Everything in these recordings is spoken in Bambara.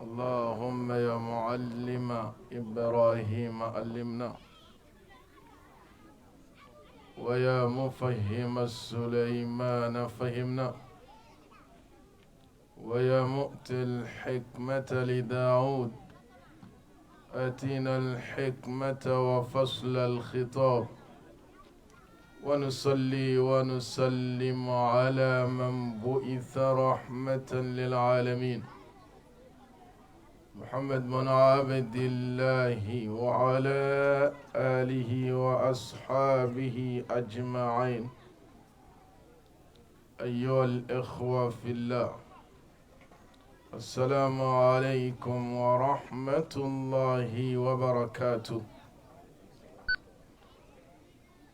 اللهم يا معلم إبراهيم علمنا، ويا مفهم سليمان فهمنا، ويا مؤتي الحكمة لداود آتينا الحكمة وفصل الخطاب. ونصلي ونسلم على من بعث رحمة للعالمين، محمد بن عبد الله وعلى آله وأصحابه أجمعين. أيها الإخوة في الله، السلام عليكم ورحمة الله وبركاته.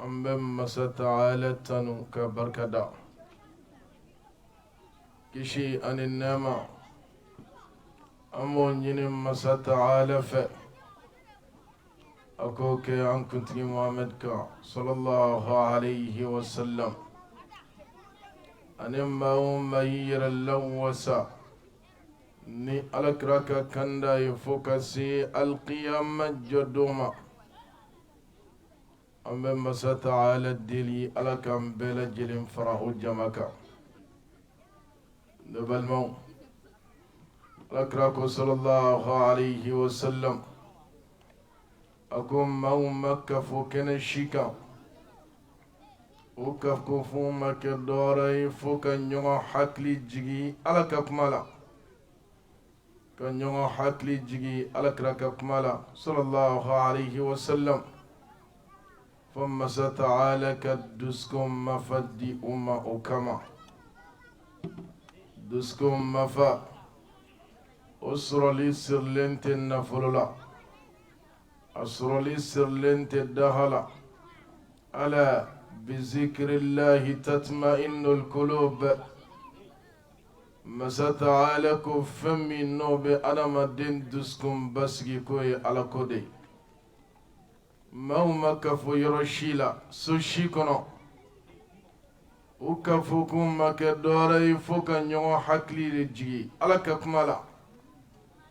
أمم ستعالى تنوك بركدا كشي أن النما أمون ينم ستعالى أكوك أن كنت محمد صلى الله عليه وسلم أنما أمير اللوسا ni alakraka kanda yifoka si alqiyama jodoma. Ambe masa ta'ala dili alakam bela jilim farahu jamaka nabalmau alakrako sallallahu alayhi wa sallam akum mau makka fukene shika ukaf kufu makka dorai fuka nyongo hakli jigi alakakmala kan ñoŋo hakili jigi alakira ka kuma la sallallahu alayhi wa sallam fo masa taala ka dusukun mafa di umma o kama. Dusukun mafa o sɔrɔli sirilen tɛ nafolo la, a sɔrɔli sirilen tɛ daha la. ala bizikirillahi tatma'innul qulub. Masa ta'ala ko fɛn min n'o bɛ adamaden dusukun basigi k'o ye Alako de ye. Maaw ma kafo yɔrɔ si la, so si kɔnɔ. U kafo kun ma kɛ dɔwɛrɛ ye fo ka ɲɔgɔn hakili de jigi Ala ka kuma la,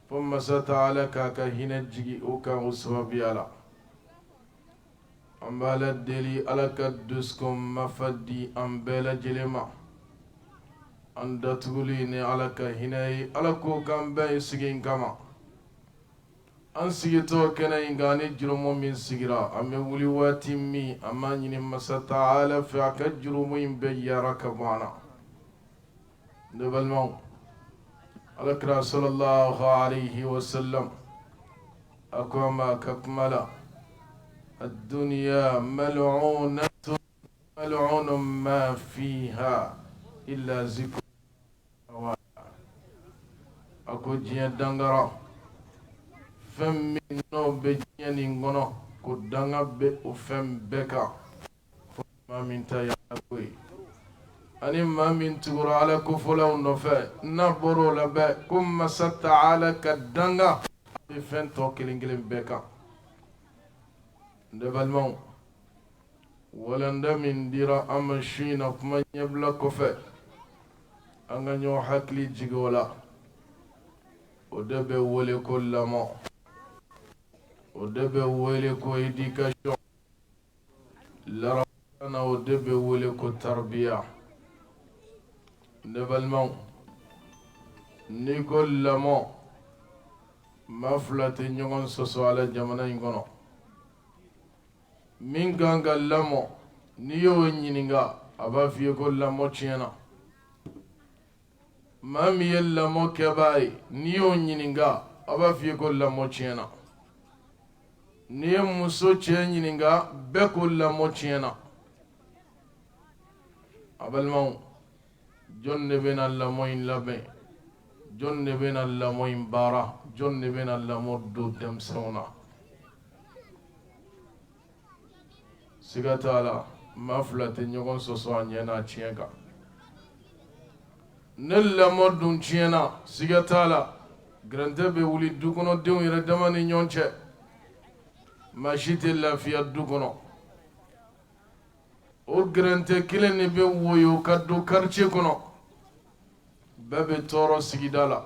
fo Masa ta'ala k'a ka hinɛ jigi o kan o sababuya la. An b'a la deli Ala ka dusukun mafa di an bɛɛ lajɛlen ma. An datuguli ni Ala ka hinɛ ye, Ala ko k'an bɛɛ ye sigi in kama. An sigitɔ kɛnɛ in kan ni jurumu min sigira, an bɛ wuli waati min an b'a ɲini Masa Ta'ala fɛ a ka jurumu in bɛɛ yara ka bɔ an na. Ne balimaw, Alakira sallallahu alayhi wa sallam a ko an ma a ka kuma la, الدنيا ملعونة ملعون ما فيها إلا ذكر. Ako diɲɛ dangara fɛn min n'o bɛ diɲɛ nin kɔnɔ ko danga bɛ o fɛn bɛɛ kan, fo maa min ta ye Alako ye ani maa min tugura Ala kofɔlaw nɔfɛ. N'a bɔra o la bɛɛ ko Masa Ta'ala ka danga bɛ fɛn tɔ kelen kelen bɛɛ kan. Ne balimaw, walanda min dira an ma su in na kuma ɲɛbila kɔfɛ, an ka ɲɔgɔn hakili jigi o la. O de bɛ wele ko lamɔ, o de bɛ wele ko éducation, larabana o de bɛ wele ko tarbiya. Ne balimaw, n'i ko lamɔ, maa fila tɛ ɲɔgɔn sɔsɔ a la jamana in kɔnɔ. Min kan ka lamɔ, n'i y'o ɲininka a b'a f'i ye ko lamɔ tiɲɛna. Maa min ye lamɔ kɛbaa ye, n'i y'o ɲininka a b'a f'i ye ko lamɔ tiɲɛna. N'i ye muso cɛ ɲininka bɛɛ ko lamɔ tiɲɛna. A balimaw, jɔn de bɛna lamɔ in labɛn, jɔn de bɛna lamɔ in baara, jɔn de bɛna lamɔ don denmisɛnw na. Siga t'a la, maa fila tɛ ɲɔgɔn sɔsɔ a ɲɛ n'a tiɲɛ kan. Ne lamɔ dun tiɲɛna, siga t'a la, gɛrɛntɛ bɛ wuli du kɔnɔ denw yɛrɛ dama ni ɲɔgɔn cɛ. Maa si tɛ lafiya du kɔnɔ. O gɛrɛntɛ kelen de bɛ woyo ka don quartier kɔnɔ. Bɛɛ bɛ tɔɔrɔ sigida la.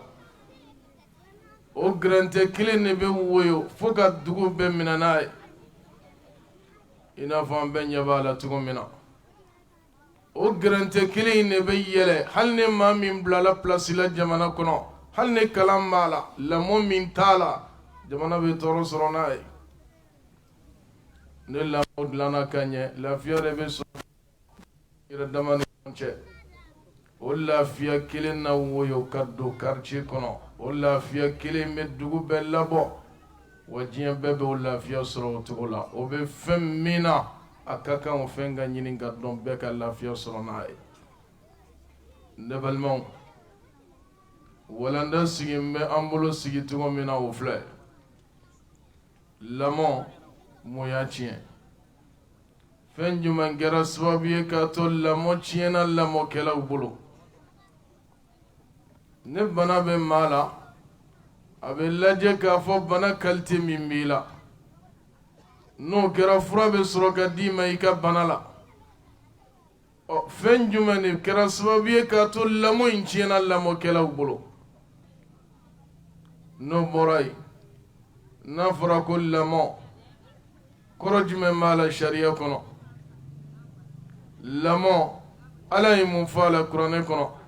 o grante kelen ne bɛ woyo fo ka dugu bɛɛ minɛ n'a ye i n'a fɔ an bɛɛ ɲɛ b'a la cogo min na o grante kelen ne bɛ yɛlɛ hali ni maa min bilala place la jamana kɔnɔ hali ni kalan b'a la lamɔ min t'a la jamana bɛ tɔɔrɔ sɔrɔ n'a ye ne lamɔ dilanna ka ɲɛ lafiya de bɛ sɔrɔ yɛrɛ dama ni ɲɔgɔn cɛ o lafiya kelen na woyo ka don quartier kɔnɔ o lafiya kelen bɛ dugu bɛɛ labɔ wa diɲɛ bɛɛ bɛ o lafiya sɔrɔ o cogo la o bɛ fɛn min na a ka kan o fɛn ka ɲini ka dɔn bɛɛ ka lafiya sɔrɔ n'a ye ne balimaw walanda sigi bɛ an bolo sigi cogo min na o filɛ lamɔ mun y'a tiɲɛ fɛn jumɛn kɛra sababu ye k'a to lamɔ tiɲɛna lamɔkɛlaw bolo ne bana bɛ maa la a bɛ lajɛ k'a fɔ bana qualité min b'i la n'o kɛra fura bɛ sɔrɔ ka d'i ma i ka bana la fɛn jumɛn de kɛra sababu ye k'a to lamɔ in tiɲɛna lamɔkɛlaw bolo n'o bɔra yen n'a fɔra ko lamɔ kɔrɔ jumɛn b'a la sariya kɔnɔ lamɔ ala ye mun fɔ a la kuranɛ kɔnɔ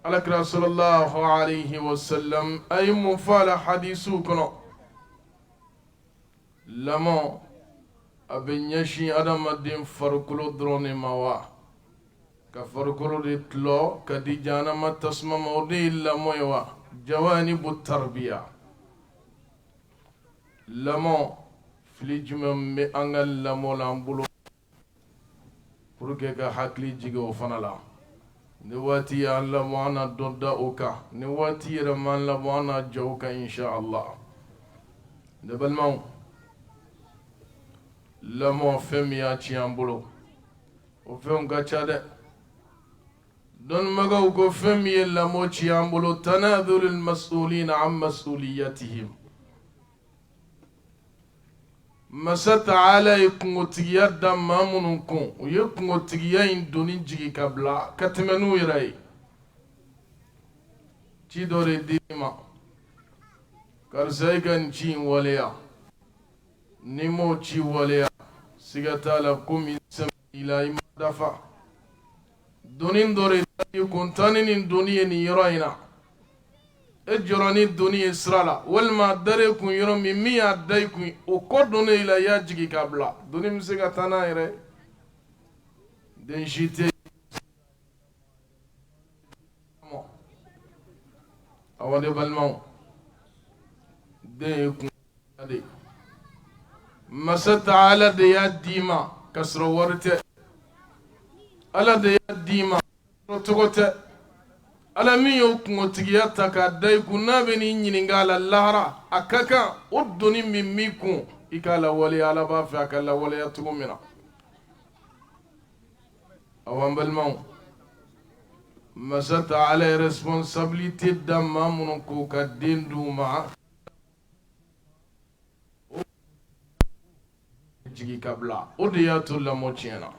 alakira sallallahu alayhi wa sallam a ye mun fɔ a la hadisiw kɔnɔ lamɔ a bɛ ɲɛsin adamaden farikolo dɔrɔn de ma wa ka farikolo de tilɔ ka di jahanama tasuma ma o de ye lamɔ ye wa jawanibu tarbiya lamɔ fili jumɛn bɛ an ka lamɔ la an bolo pour que ka hakili jigin o fana la ni waati y'an lamɔ an na dɔ da o kan ni waati yɛrɛ m'an lamɔ an na jɔ o kan insha Allah ne balimaw lamɔ fɛn min y'a tiɲɛ an bolo o fɛnw ka ca dɛ dɔnnibagaw ko fɛn min ye lamɔ tiɲɛ an bolo tanadhulul mas'ulina an mas'uliyatihim masa taala ye kungotigiya da maa minnu kun u ye kungotigiya in doni jigi ka bila ka tɛmɛ n'u yɛrɛ ye ci dɔ de di ma karisa i ka nin ci in waleya ni m'o ci waleya siga t'a la ko min sɛbɛn i la i ma dafa doni dɔ de da i kun taa ni nin doni ye nin yɔrɔ in na e jɔra ni doni ye sira la walima a dara kun yɔrɔ min y'a da i kun o kɔ donnen i la i y'a jigi k'a bila doni bɛ se ka taa n'a yɛrɛ den si tɛ awa ne balimaw den ye kun de masa taala de y'a d'i ma ka sɔrɔ wari tɛ ala de y'a d'i ma ka sɔrɔ tɔgɔ tɛ ala min y'o kungotigiya ta k'a da i kun n'a bɛ n'i ɲininka a la lahara a ka kan o doni min b'i kun i k'a lawaleya ala b'a fɛ a ka lawaleya cogo min na awa n balimaw masa taala ye responsabilité da maa minnu k'u ka den d'u ma o jigi ka bila o de y'a to lamɔ tiɲɛna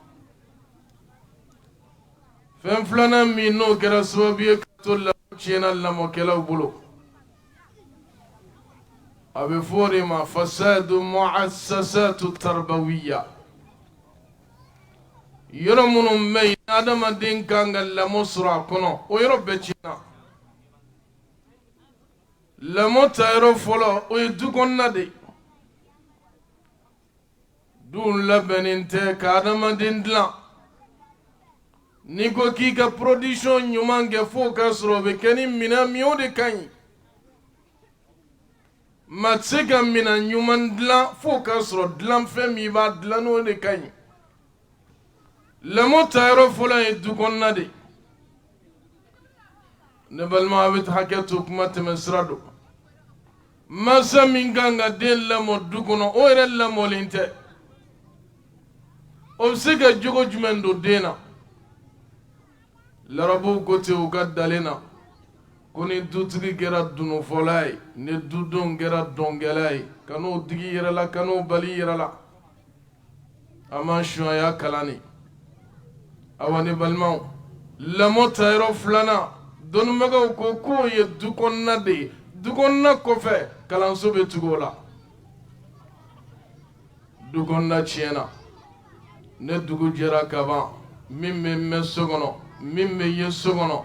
fɛn filanan min n'o kɛra sababu ye k'a to lamɔ tiɲɛna lamɔkɛlaw bolo a bɛ fɔ o de ma fasadu mu'assasatu tarbawiya yɔrɔ minnu bɛ yen adamaden kan ka lamɔ sɔrɔ a kɔnɔ o yɔrɔ bɛɛ tiɲɛna lamɔ ta yɔrɔ fɔlɔ o ye du kɔnɔna de du labɛnnen tɛ ka adamaden dilan n'i ko k'i ka production ɲuman kɛ fo ka sɔrɔ o bɛ kɛ ni minɛn min o de ka ɲi maa tɛ se ka minɛn ɲuman dilan fo ka sɔrɔ dilanfɛn min b'a dilan n'o de ka ɲi lamɔ tayɔrɔ fɔlɔ ye du kɔnɔna de ne balima a bɛ hakɛ to kuma tɛmɛ sira don mansa min kan ka den lamɔ du kɔnɔ o yɛrɛ lamɔlen tɛ o bɛ se ka jogo jumɛn don den na larabaw ko ten u ka dalen na ko ni dutigi kɛra dunufɔla ye ni dudenw kɛra dɔnkɛla ye ka n'o digi yɛrɛ la ka n'o bali yɛrɛ la a ma suɲɛya kalan de awa ne balimaw lamɔ tayɔrɔ filanan dɔnnibagaw ko k'o ye du kɔnɔna de ye dukonna kɔfɛ kalanso bɛ tugu o la dukonna tiɲɛna ne dugu jɛra ka ban min bɛ mɛn so kɔnɔ min bɛ ye so kɔnɔ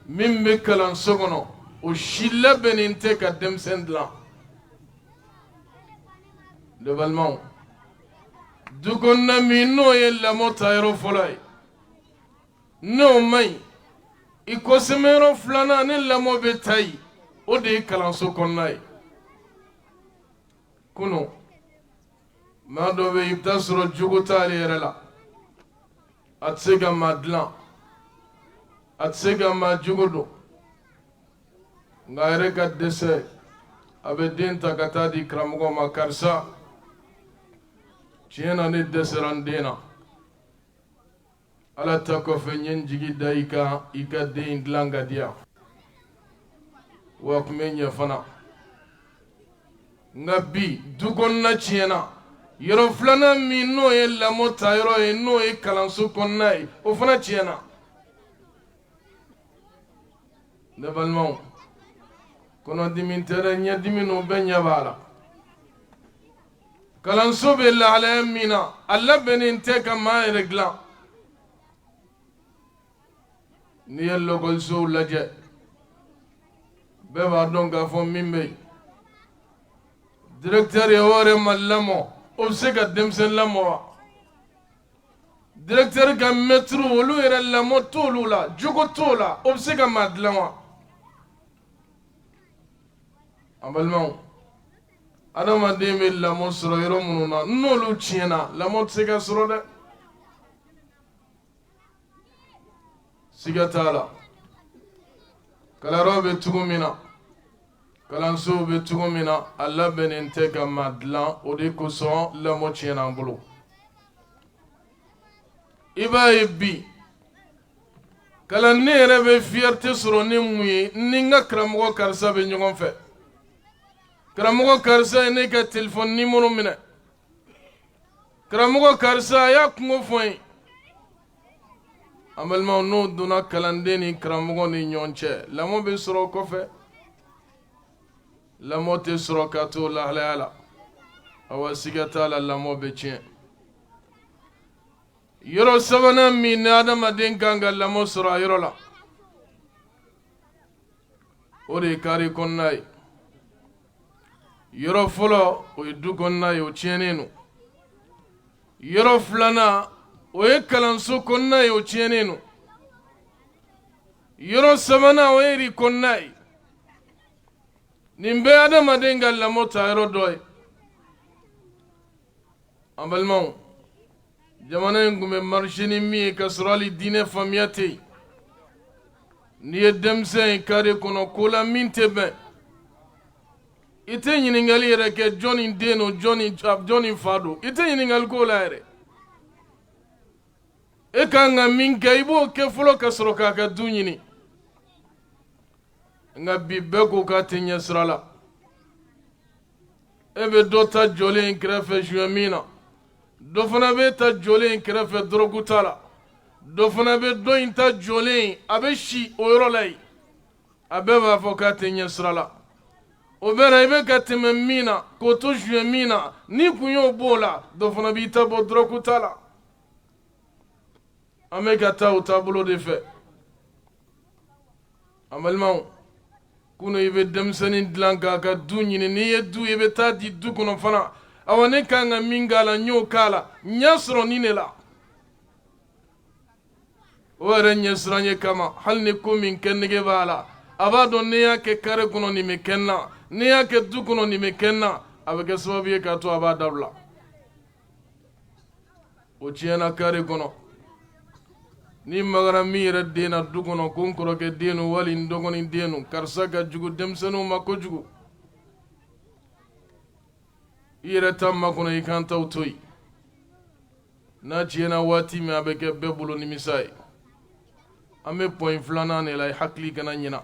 min bɛ kalanso kɔnɔ o si labɛnnen tɛ ka denmisɛn dilan ne balimaw dukonna min n'o ye lamɔ tayɔrɔ fɔlɔ ye n'o ma ɲi i kɔsɛmɛyɔrɔ filanan ni lamɔ bɛ ta yen o de ye kalanso kɔnɔna ye kunun maa dɔ bɛ yen i bɛ taa sɔrɔ jogo t'ale yɛrɛ la a tɛ se ka maa dilan a tɛ se ka maa jogo don nka a yɛrɛ ka dɛsɛ a bɛ den ta ka taa di karamɔgɔ ma karisa tiɲɛ na ne dɛsɛra n den na ala ta kɔfɛ n ye n jigi da i ka den in dilan ka di yan wa tun bɛ ɲɛ fana nka bi du kɔnɔna tiɲɛna yɔrɔ filanan min n'o ye lamɔ tayɔrɔ ye n'o ye kalanso kɔnɔna ye o fana tiɲɛna ne balimaw kɔnɔdimi tɛ dɛ ɲɛdimi n'o bɛɛ ɲɛ b'a la kalanso bɛ lahalaya min na a labɛnnen tɛ ka maa yɛrɛ dilan n'i ye lɔkɔlisow lajɛ bɛɛ b'a dɔn k'a fɔ min bɛ yen directeur ye o yɛrɛ ma lamɔ o bɛ se ka denmisɛn lamɔ wa directeur ka maître olu yɛrɛ lamɔ t'olu la jogo t'o la o bɛ se ka maa dilan wa an balimaw adamaden bɛ lamɔ sɔrɔ yɔrɔ minnu na n'olu tiɲɛna lamɔ tɛ se ka sɔrɔ dɛ siga t'a la kalanyɔrɔ bɛ cogo min na kalansow bɛ cogo min na a labɛnnen tɛ ka maa dilan o de kosɔn lamɔ tiɲɛna an bolo i b'a ye bi kalanden yɛrɛ bɛ fierté sɔrɔ ni mun ye ni n ka karamɔgɔ karisa bɛ ɲɔgɔn fɛ karamɔgɔ karisa ye ne ka téléphone numéro minɛ karamɔgɔ karisa a y'a kungo fɔ n ye an balimaw n'o donna kalanden ni karamɔgɔ ni ɲɔgɔn cɛ lamɔ bɛ sɔrɔ o kɔfɛ lamɔ tɛ sɔrɔ ka to lahalaya la awa siga t'a la lamɔ bɛ tiɲɛ yɔrɔ sabanan min ni adamaden kan ka lamɔ sɔrɔ a yɔrɔ la o de ye kari kɔnɔna ye yɔrɔ fɔlɔ o ye du kɔnɔna ye o tiɲɛnen don yɔrɔ filanan o ye kalanso kɔnɔna ye o tiɲɛnen don yɔrɔ sabanan o ye ri kɔnɔna ye nin bɛɛ adamaden ka lamɔ ta yɔrɔ dɔ ye an balimaw jamana in tun bɛ marché ni min ye ka sɔrɔ hali diinɛ faamuya tɛ yen n'i ye denmisɛn ye kare kɔnɔ ko la min tɛ bɛn i tɛ ɲininkali yɛrɛ kɛ jɔnni den don jɔnni fa don i tɛ ɲininkali k'o la yɛrɛ e kan ka min kɛ i b'o kɛ fɔlɔ ka sɔrɔ k'a ka du ɲini nka bi bɛɛ ko k'a tɛ ɲɛ sira la e bɛ dɔ ta jɔlen kɛrɛfɛ suɲɛ min na dɔ fana bɛ ta jɔlen kɛrɛfɛ dɔrɔgu t'a la dɔ fana bɛ dɔ in ta jɔlen a bɛ si o yɔrɔ la yen a bɛɛ b'a fɔ k'a tɛ ɲɛ sira la o bɛɛ la i bɛ ka tɛmɛ min na k'o to suɲɛ min na n'i kun y'o b'o la dɔ fana b'i ta bɔ dɔrɔgu t'a la an bɛ ka taa o taabolo de fɛ an balimaw kunun i bɛ denmisɛnnin dilan k'a ka du ɲini n'i ye du i bɛ taa di du kɔnɔ fana awa ne kan ka min k'a la n y'o k'a la n y'a sɔrɔ nin de la o yɛrɛ ɲɛsiranɲɛ kama hali ni ko min kɛ nege b'a la a b'a dɔn n'i y'a kɛ kare kɔnɔ nin bɛ kɛ n na n'i y'a kɛ du kɔnɔ nin bɛ kɛ n na a bɛ kɛ sababu ye k'a to a b'a dabila o tiɲɛna kare kɔnɔ ni magara min yɛrɛ den na du kɔnɔ ko n kɔrɔkɛ den don wali n dɔgɔnin den don karisa ka jugu denmisɛnninw ma kojugu i yɛrɛ ta makɔnɔ i kan taw to yen n'a tiɲɛna waati min a bɛ kɛ bɛɛ bolo nimisa ye an bɛ pɔyin filanan de la i hakili kana ɲina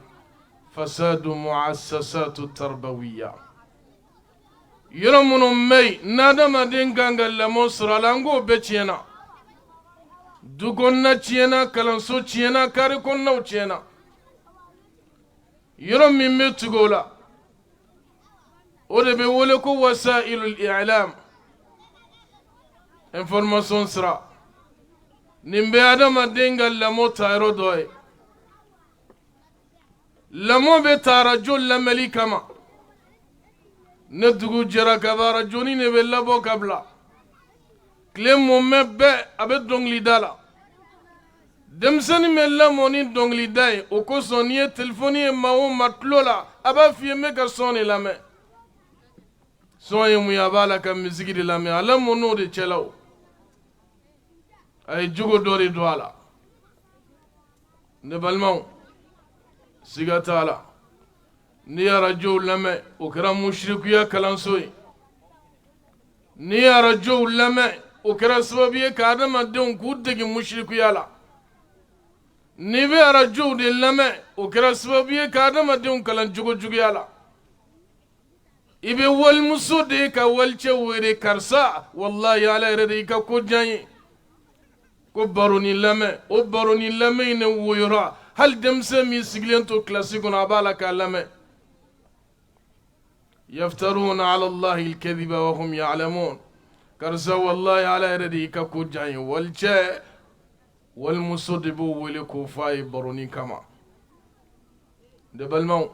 fasadu muassasatu tarbawiya yɔrɔ minnu bɛ yen n'adamaden kan ka lamɔ sɔrɔ a la an k'o bɛɛ tiɲɛna du kɔnɔna tiɲɛna kalanso tiɲɛna kare kɔnɔnaw tiɲɛna yɔrɔ min bɛ tugu o la o de bɛ wele ko wasailul i'lam information sira nin bɛ adamaden ka lamɔ taayɔrɔ dɔ ye lamɔ bɛ ta arajo lamɛnli kama ne dugu jɛra kaban arajoni ne bɛ labɔ ka bila tile mɔmɛ bɛɛ a bɛ dɔnkilida la denmisɛnnin bɛ lamɔ ni dɔnkilida ye o kosɔn n'i ye telefɔni ye maa o maa tulo la a b'a f'i ye n bɛ ka sɔn de lamɛn sɔn ye mun ye a b'a la ka misigi de lamɛn a lamɔ n'o de cɛla o a ye jogo dɔ de don a la ne balimaw siga t'a la n'i ye arajow lamɛn o kɛra musirikuya kalanso ye n'i ye arajow lamɛn o kɛra sababu ye ka adamadenw k'u degi musirikuya la n'i bɛ arajow de lamɛn o kɛra sababu ye ka adamadenw kalan jogojuguya la i bɛ walimuso de ye ka walicɛ wele karisa walahi ala yɛrɛ de i ka ko diya n ye ko baroni lamɛn o baroni lamɛn in ne woyora hali denmisɛn min sigilen to kilasi kɔnɔ a b'a la k'a lamɛn yaftaruna ala allahi alkadhiba wa hum ya'lamun karisa wallahi ala yɛrɛ de i ka ko diya n ye walicɛ walimuso de b'o wele k'o fɔ a ye baroni kama ne balimaw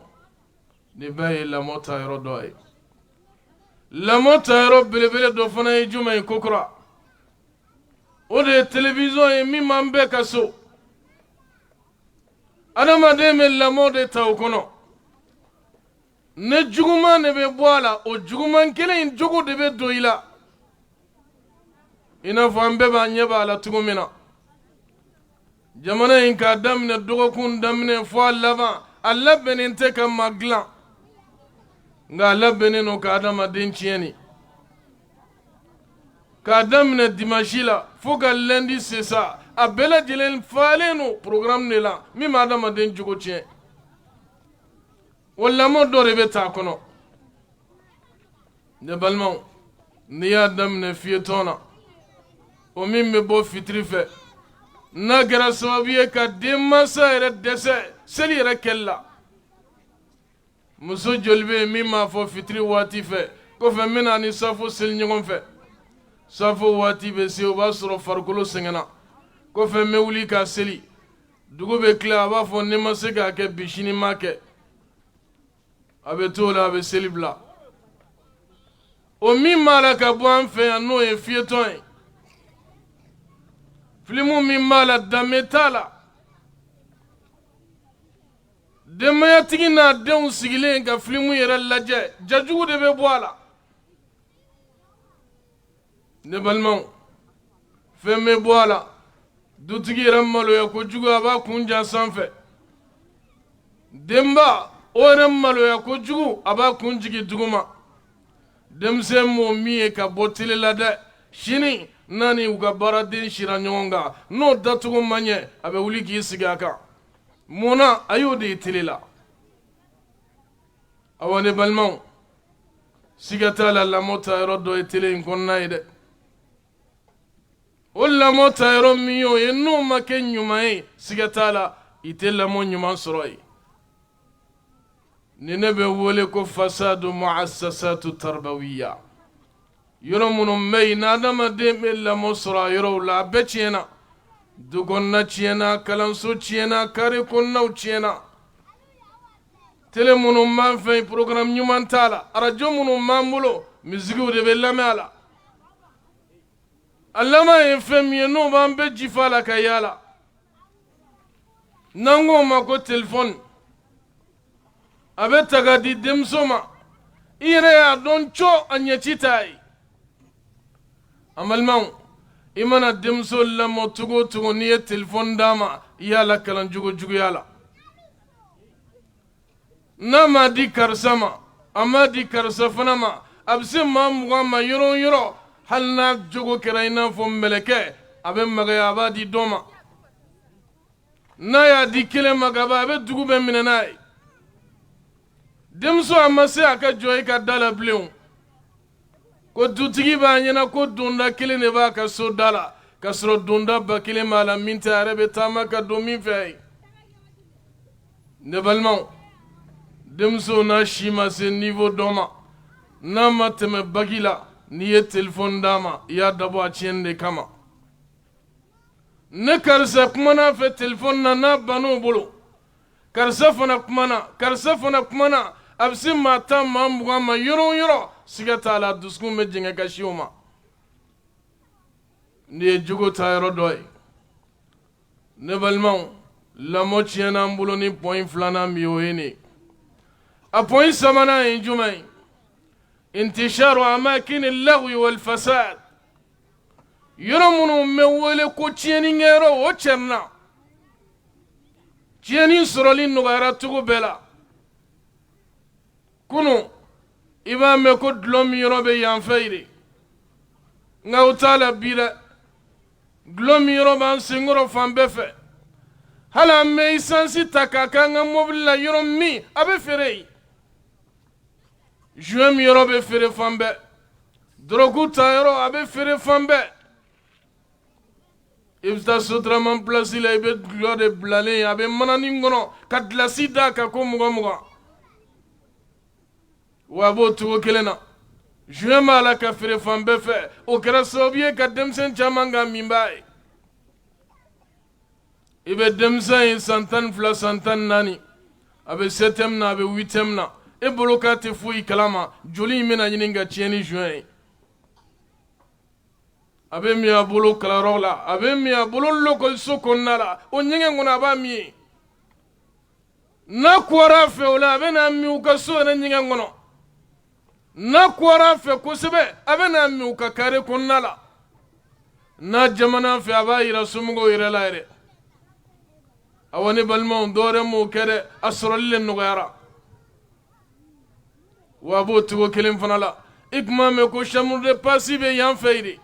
nin bɛɛ ye lamɔ taayɔrɔ dɔ ye lamɔ taayɔrɔ belebele dɔ fana ye jumɛn ye kokura o de ye télévision ye min m'an bɛɛ ka so adamaden bɛ lamɔ de ta o kɔnɔ ne juguman de bɛ bɔ a la o juguman kelen in jogo de bɛ don i la i n'a fɔ an bɛɛ b'an ɲɛ b'a la cogo min na jamana in k'a daminɛ dɔgɔkun daminɛ fɔ a laban a labɛnnen tɛ ka maa dilan nka a labɛnnen don ka adamaden tiɲɛni k'a daminɛ dimanche la fo ka lundi se sa a bɛɛ lajɛlen falen don programme de la min bɛ adamaden jogo tiɲɛ o lamɔ dɔ de bɛ taa kɔnɔ ne balimaw n'i y'a daminɛ fiyetɔn na o min bɛ bɔ fitiri fɛ n'a kɛra sababu ye ka denmansa yɛrɛ dɛsɛ seli yɛrɛ kɛli la muso joli bɛ yen min m'a fɔ fitiri waati fɛ kɔfɛ n bɛna ni safo seli ɲɔgɔn fɛ safo waati bɛ se o b'a sɔrɔ farikolo sɛgɛnna kɔfɛ n bɛ wuli k'a seli dugu bɛ tila a b'a fɔ ne ma se k'a kɛ bi sini n m'a kɛ a bɛ t'o la a bɛ seli bila o min b'a la ka bɔ an fɛ yan n'o ye fiyetɔn ye filimu min b'a la danbe t'a la denbayatigi n'a denw sigilen ka filimu yɛrɛ lajɛ jajugu de bɛ bɔ a la ne balimaw fɛn bɛ bɔ a la dutigi yɛrɛ maloya kojugu a b'a kun jan sanfɛ denba o yɛrɛ maloya kojugu a b'a kun jigin duguma denmisɛn m'o min ye ka bɔ tele la dɛ sini naani u ka baaraden sira ɲɔgɔn kan n'o dacogo man ɲɛ a bɛ wuli k'i sigi a kan mun na a y'o de ye tele la awa ne balimaw siga t'a la lamɔ taayɔrɔ dɔ ye tele in kɔnɔna ye dɛ o lamɔ taayɔrɔ min y'o ye n'o ma kɛ ɲuman ye siga t'a la i tɛ lamɔ ɲuman sɔrɔ ye ni ne bɛ wele ko fasadu mu'assasatu tarbawiya yɔrɔ minnu bɛ yen n'adamaden bɛ lamɔ sɔrɔ a yɔrɔw la a bɛɛ tiɲɛna du kɔnɔna tiɲɛna kalanso tiɲɛna kare kɔnɔnaw tiɲɛna tele minnu b'an fɛ yen programme ɲuman t'a la arajo minnu b'an bolo misigiw de bɛ lamɛn a la a laban ye fɛn min ye n'o b'an bɛɛ jifa la ka yaala n'an k'o ma ko telefɔni a bɛ ta ka di denmuso ma i yɛrɛ y'a dɔn co a ɲɛci t'a ye an balimaw i mana denmuso lamɔ cogo o cogo n'i ye telefɔni d'a ma i y'a lakalan jogojuguya la n'a ma di karisa ma a ma di karisa fana ma a bɛ se maa mugan ma yɔrɔ o yɔrɔ hali n'a jogo kɛra i n'a fɔ mɛlɛkɛ a bɛ magaya a b'a di dɔ ma n'a y'a di kelen ma ka ban a bɛ dugu bɛɛ minɛ n'a ye denmuso a ma se a ka jɔ i ka da la bilen ko dutigi b'a ɲɛna ko donda kelen de b'a ka so da la ka sɔrɔ donda ba kelen b'a la min tɛ a yɛrɛ bɛ taama ka don min fɛ ye ne balimaw denmuso n'a si ma se niveau dɔ ma n'a ma tɛmɛ bagi la n'i ye téléphone d'a ma i y'a dabɔ a tiɲɛni de kama ne karisa kumana fɛ téléphone na n'a ban'o bolo karisa fana kumana a bɛ se maa 10 maa 20 ma yɔrɔ o yɔrɔ siga t'a la dusukun bɛ jɛngɛ ka si o ma nin ye jogo ta yɔrɔ dɔ ye ne balimaw lamɔ tiɲɛna an bolo ni point 2nan min o ye nin ye a point 3nan ye jumɛn ye intisharu amakini lagwi wal fasad yɔrɔ minnu bɛ wele ko tiɲɛnikɛyɔrɔ o cɛrina tiɲɛni sɔrɔli nɔgɔyara cogo bɛɛ la kunu i b'a mɛn ko dulɔ min yɔrɔ bɛ yan fɛ de nka o t'a la bi dɛ dulɔ min yɔrɔ b'an senkɔrɔ fan bɛɛ fɛ hali an bɛ isansi ta k'a k'an ka mobili la yɔrɔ min a bɛ feere yen juin min yɔrɔ bɛ feere fan bɛɛ dɔrɔgu ta yɔrɔ a bɛ feere fan bɛɛ i bɛ taa sotarama pilasi la i bɛ dulɔ de bilalen a bɛ mananin kɔnɔ ka gilasi d'a kan ko 20-20 wa a b'o cogo kelen na juin b'a la ka feere fan bɛɛ fɛ o kɛra sababu ye ka denmisɛn caman ka min b'a ye i bɛ denmisɛn ye san 12 san 14 a bɛ 7e na a bɛ 8e na e bolo k'a tɛ foyi kalama joli in bɛna ɲini ka tiɲɛ ni juin ye a bɛ min a bolo kalayɔrɔ la a bɛ min a bolo lɔkɔliso kɔnɔna la o ɲɛgɛn kɔnɔ a b'a min ye n'a kɔra a fɛ o la a bɛ n'a min u ka so yɛrɛ ɲɛgɛn kɔnɔ n'a kɔra a fɛ kosɛbɛ a bɛ n'a min u ka kare kɔnɔna la n'a jamana fɛ a b'a yira somɔgɔw yɛrɛ la yɛrɛ awa ne balimaw dɔwɛrɛ m'o kɛ dɛ a sɔrɔli le nɔgɔyara wa a b'o cogo kelen fana la i tun b'a mɛn ko chambre de passe bɛ yan fɛ de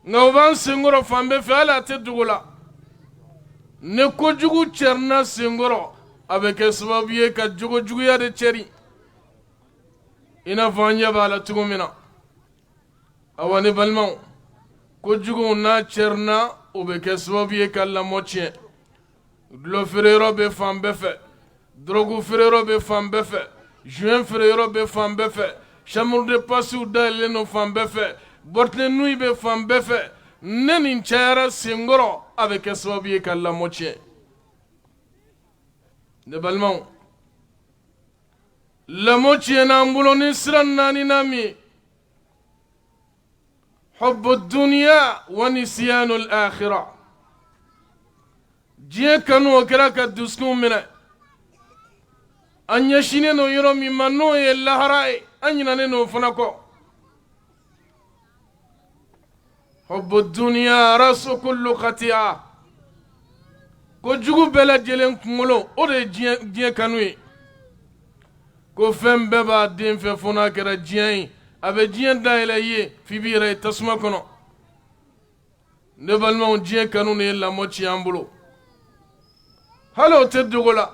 nka o b'an senkɔrɔ fan bɛɛ fɛ hali a tɛ dogo la ne kojugu cɛrina senkɔrɔ a bɛ kɛ sababu ye ka jogojuguya de cɛri i n'a fɔ an ɲɛ b'a la cogo min na awa ne balimaw kojugu n'a cɛrina o bɛ kɛ sababu ye ka lamɔ tiɲɛ dulɔ feereyɔrɔ bɛ fan bɛɛ fɛ dɔrɔgu feereyɔrɔ bɛ fan bɛɛ fɛ juin feereyɔrɔ bɛ fan bɛɛ fɛ chambre de passiw dayɛlɛlen don fan bɛɛ fɛ bɔtɛnɛnuyi bɛ fan bɛɛ fɛ ne nin cayara senkɔrɔ a bɛ kɛ sababu ye ka lamɔ tiɲɛ ne balimaw lamɔ tiɲɛna an bolo ni sira 4nan min ye hubbu duniya wa nisyanul akhira diɲɛ kanu o kɛra ka dusukun minɛ an ɲɛsinnen no yɔrɔ min ma n'o ye lahara ye an ɲinanen no fana kɔ hubbu duniya rasu kullu khati'a kojugu bɛɛ lajɛlen kunkolo o de ye diɲɛ kanu ye ko fɛn bɛɛ b'a den fɛ fo n'a kɛra diɲɛ ye a bɛ diɲɛ dayɛlɛ i ye f'i b'i yɛrɛ ye tasuma kɔnɔ ne balimaw diɲɛ kanu de ye lamɔ tiɲɛ an bolo hali o tɛ dogo la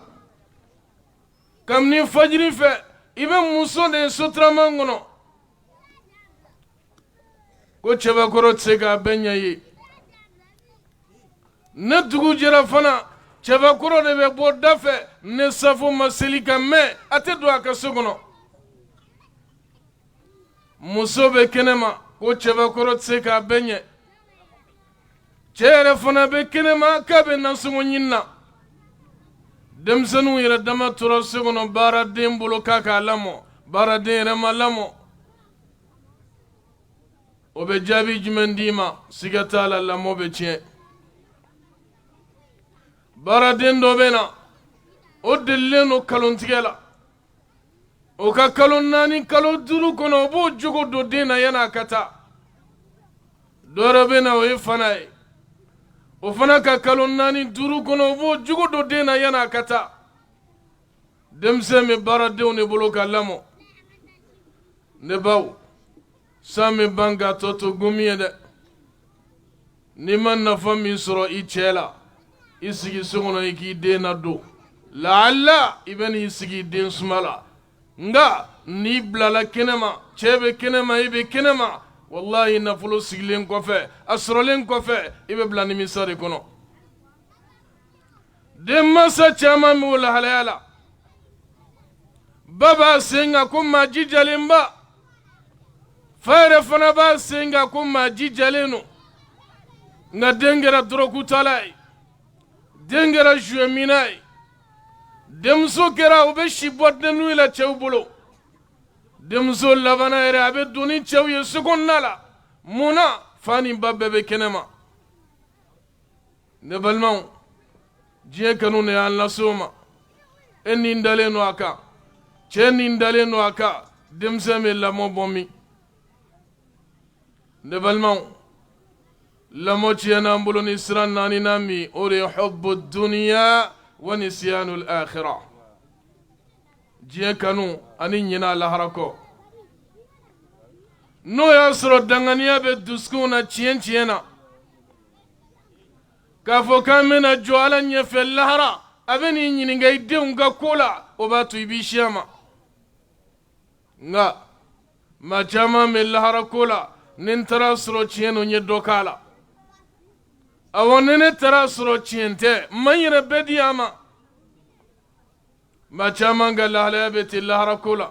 kabini fajiri fɛ i bɛ muso de ye sotarama kɔnɔ ko cɛbakɔrɔ tɛ se k'a bɛɛ ɲɛ ye ne dugu jɛra fana cɛbakɔrɔ de bɛ bɔ da fɛ ne safo ma seli ka mɛn a tɛ don a ka so kɔnɔ muso bɛ kɛnɛma ko cɛbakɔrɔ tɛ se k'a bɛɛ ɲɛ cɛ yɛrɛ fana bɛ kɛnɛma k'a bɛ nasɔngɔ ɲini na denmisɛnninw yɛrɛ dama tora so kɔnɔ baaraden bolo k'a k'a lamɔ baaraden yɛrɛ ma lamɔ o bɛ jaabi jumɛn d'i ma siga t'a la lamɔ bɛ tiɲɛ baaraden dɔ bɛ na o delilen don kalontigɛ la o ka kalo 4 kalo 5 kɔnɔ o b'o jogo don den na yan'a ka taa dɔ wɛrɛ bɛ na o ye fana ye o fana ka kalo 4 5 kɔnɔ o b'o jogo don den na yan'a ka taa denmisɛn bɛ baaradenw de bolo ka lamɔ ne baw san bɛ ban k'a tɔ to gomi ye dɛ n'i ma nafa min sɔrɔ i cɛ la i sigi so kɔnɔ i k'i den ladon laala i bɛ n'i sigi den suma la nka n'i bilala kɛnɛma cɛ bɛ kɛnɛma i bɛ kɛnɛma wallahi nafolo sigilen kɔfɛ a sɔrɔlen kɔfɛ i bɛ bila nimisa de kɔnɔ denmansa caman b'o lahalaya la baba senga ko ma jijalenba fayre fana ba senga ko ma jijaleno nga dengera drokutalai dengera jueminai demso kera obe shibodne nuila chewbulo demso labana ere abe duni chew ye sukonnala muna fani babbe kenema ne balmaw je kanu ne Allah soma enni ndaleno aka cheni ndaleno aka demseme lamo bomi ne balmaw lamo chena mbulo ni sran nani nami ore hubbu dunya wa nisyanul akhirah je kanu ani nyina laharako no ya soro danganiya be duskuna chiyena kafo kamena joala nyefe lahara abeni nyininga ideunga kola obatu ibishama nga machama me lahara kola nintara soro chiyeno nye dokala awonene tara soro chiyente manyire bediyama machama nga lahara beti lahara kola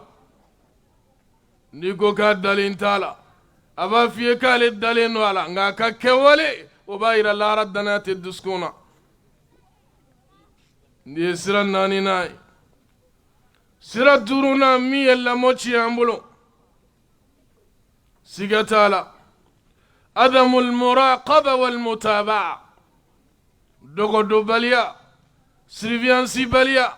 niko ka dalin tala aba fiye kale dalin wala nga ka kewale obayira lahara danate duskuna ndiye sira nani nai sira duruna miye lamochi ambulo sigatala adamu almuraqaba walmutabaa dogodo baliya surveillance baliya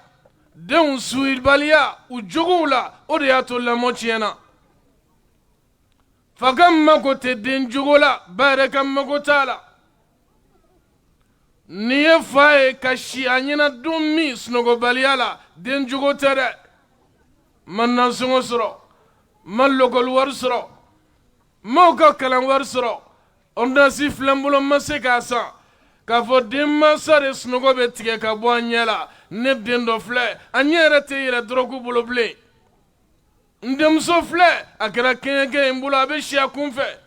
den suil baliya ujugula odiyato lamochi yana fakam makote den jugola bare kam makotala niye faye kashi anyina dummi snogo baliyala den jugo tere man nansungo soro man lokol war soro mawka kalan war soro onda si flambulo mase ka san ka fo den masare snogo be tige ka bo anyela ne den do fle anyere te yere drogu bulo ble ndemso fle akara kenke mbulo abe shia kunfe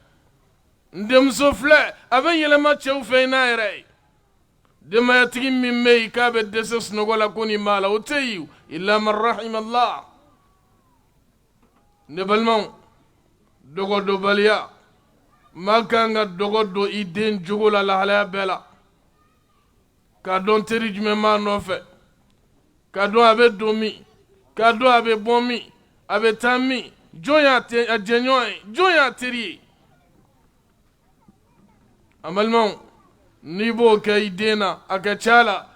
ndemso fle abe yelema chew fe na yere dema yatigi mimme ka be deses nogola kuni mala oteyu illa man rahim Allah ne balmon dogo do baliya makanga dogo do iden jugola la hala bela ka don teri jume ma no fe ka do abe domi ka do abe bomi abe tami joya te ajenyoy joya teri amalmon nibo ka idena akachala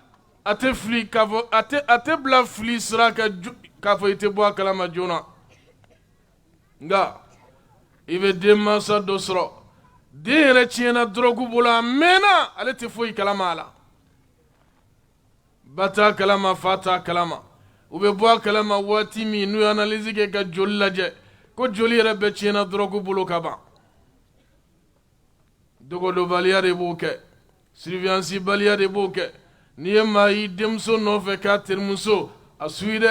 ate fli kavo ate bla fli sra ka fo ite bo kalama jona nga ibe demma sa dosro dere chena drogu bula mena ale te fo kalama ala bata kalama fata kalama ube bo kalama wati mi nu analyse ke ka jollaje ko joli rebe chena drogu bulu kaba dogo do baliyare buke surveillance baliya de boke niye mayi demso no fe ka termuso asui de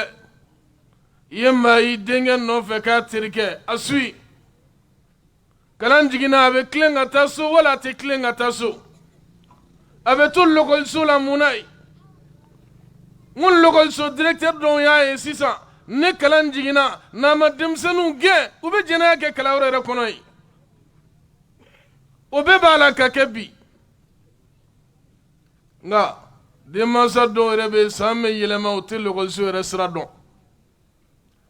ye mayi dengen no fe ka terke asui kalan jigina abe klenga taso wala te klenga taso abe to lokol so la munai mun lokol so directeur don ya e sisa ne kalan jigina na ma demsenu ge ube jena ke kalawre re konoi obe bala ka kebi nga demasa do rebe samme yelema hotel ko so restaurant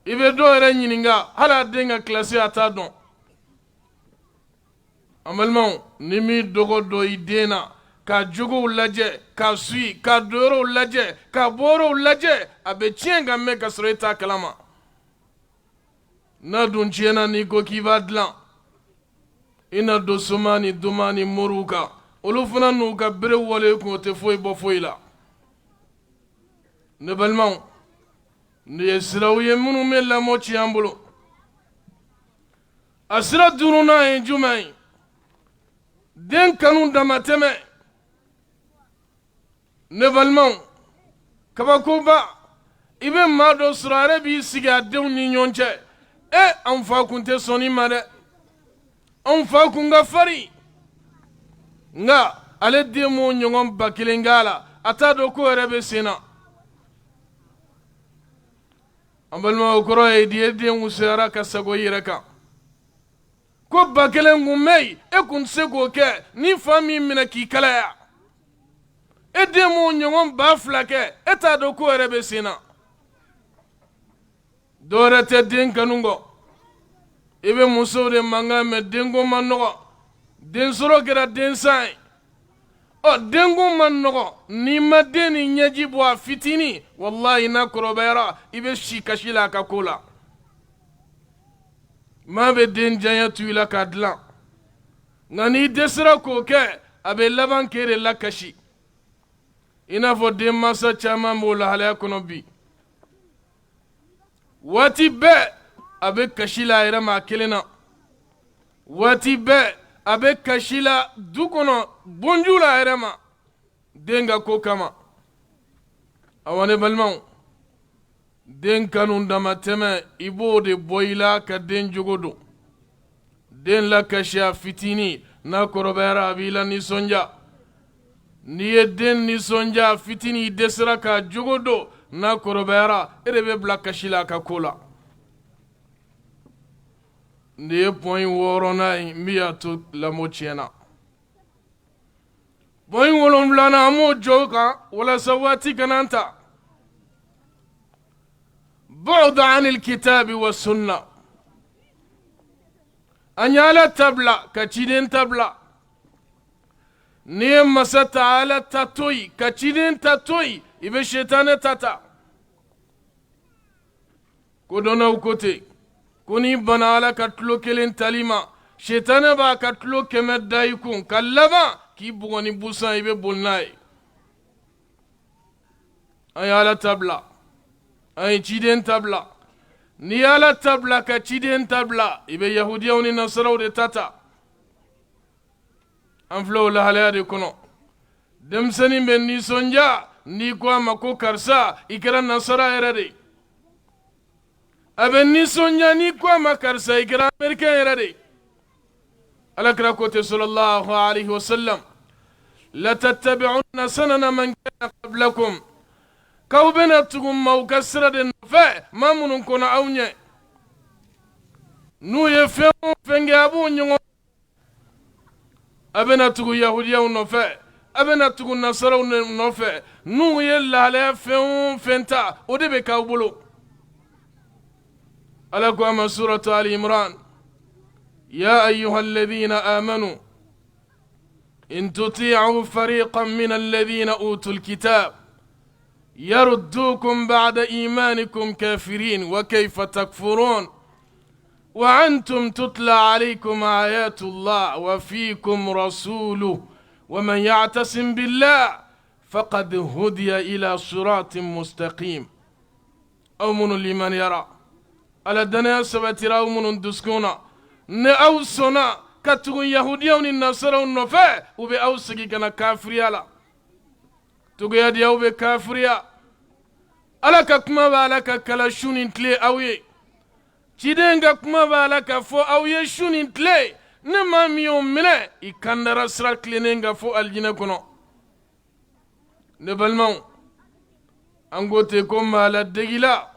ibe do re nyininga hala denga classe ata don amalman nimi dogo do idena ka jugo laje ka sui ka doro laje ka boro laje abe chenga me ka sreta kalama na dun chena ni ko kivadlan ina do somani dumani muruka olu fana n'u ka bere wale kun te foyi bɔ foyi la ne balimaw ne ye siraw ye minnu bɛ lamɔ ci an bolo a sira duurunan ye jumɛn ye den kanu damatɛmɛ ne balimaw kabakoba i bɛ maa dɔ sɔrɔ a yɛrɛ b'i sigi a denw ni ɲɔgɔn cɛ an fa kun tɛ sɔn nin ma dɛ an fa kun ka farin nga ale demo nyongon bakilengala ata do ko rebe sena an balima o kɔrɔ ye di ye den wusuyara ka sago i yɛrɛ kan ko ba kelen kun bɛ yen e kun tɛ se k'o kɛ ni fa min minɛ k'i kalaya e den m'o ɲɔgɔn ba fila kɛ e t'a dɔn ko yɛrɛ bɛ sen na dɔwɛrɛ tɛ den kanu kɔ i bɛ musow de mankan mɛn denko man nɔgɔ den sɔrɔ kɛra den san ye denko man nɔgɔ n'i ma den ni ɲɛji bɔ a fitinin walahi n'a kɔrɔbayara i bɛ si kasi la a ka ko la maa bɛ den janya tu i la k'a dilan nka n'i dɛsɛra k'o kɛ a bɛ laban k'e de lakasi i n'a fɔ den mansa caman b'o lahalaya kɔnɔ bi waati bɛɛ a bɛ kasi la a yɛrɛ ma a kelen na waati bɛɛ a bɛ kasi la du kɔnɔ bonju la a yɛrɛ ma den ka ko kama awa ne balimaw den kanu damatɛmɛ i b'o de bɔ i la ka den jogo don den lakasi a fitinin n'a kɔrɔbayara a b'i la nisɔndiya n'i ye den nisɔndiya a fitinin i dɛsɛra k'a jogo don n'a kɔrɔbayara e de bɛ bila kasi la a ka ko la nin ye pɔn 6nan ye min y'a to lamɔ tiɲɛna pɔn 7nan an b'o jɔ o kan walasa waati kana an ta بعد عن الكتاب والسنة أن يالا تبلا كتشيدين تبلا نيم مسا تعالى تاتوي كتشيدين تاتوي إبه الشيطان تاتا كودونا وكوتي كوني بنالا كتلو كلين تاليما شيطان با كتلو كمد دايكون كاللبا كي بغني بوسان إبه بولناي أن يالا تبلا ay ciden tabla ni ala tabla ka ciden tabla ibe yahudiyaw ni nasaraw de tata an flo la halaya de kono demsani ben ni sonja ni ko ma ko karsa ikra nasara yere de aben ni sonja ni ko ma karsa ikra amerika yere de ala kra ko te sallallahu alayhi wa sallam la tattabi'unna sanana man kana qablakum kaw bena tugum maw kasra de fe mamunun kono awnye nu ye fenge abu nyongo abena tugu yahudiyaw no fe abena tugu nasaraw no fe nu ye lale fenta o de be kaw bolo ala ko ama suratu ali imran ya ayyuha alladhina amanu in tuti'u fariqan min alladhina utul kitab يردوكم بعد إيمانكم كافرين وكيف تكفرون وأنتم تتلى عليكم آيات الله وفيكم رسوله ومن يعتصم بالله فقد هدي إلى صراط مستقيم أو من لمن يرى على الدنيا سبترا أو من دسكونا نأوسنا كتغن يهوديون النصر والنفاء وبأوسكي كان كافريالا تغيا دياو بكافريا alaka kuma ba alaka kala shunin tle awye cidenga kuma ba alaka fo awye shunin tle ne ma miyo mine ikandara sira klenenga fo aljina kono ne balmaw angote ko mala degila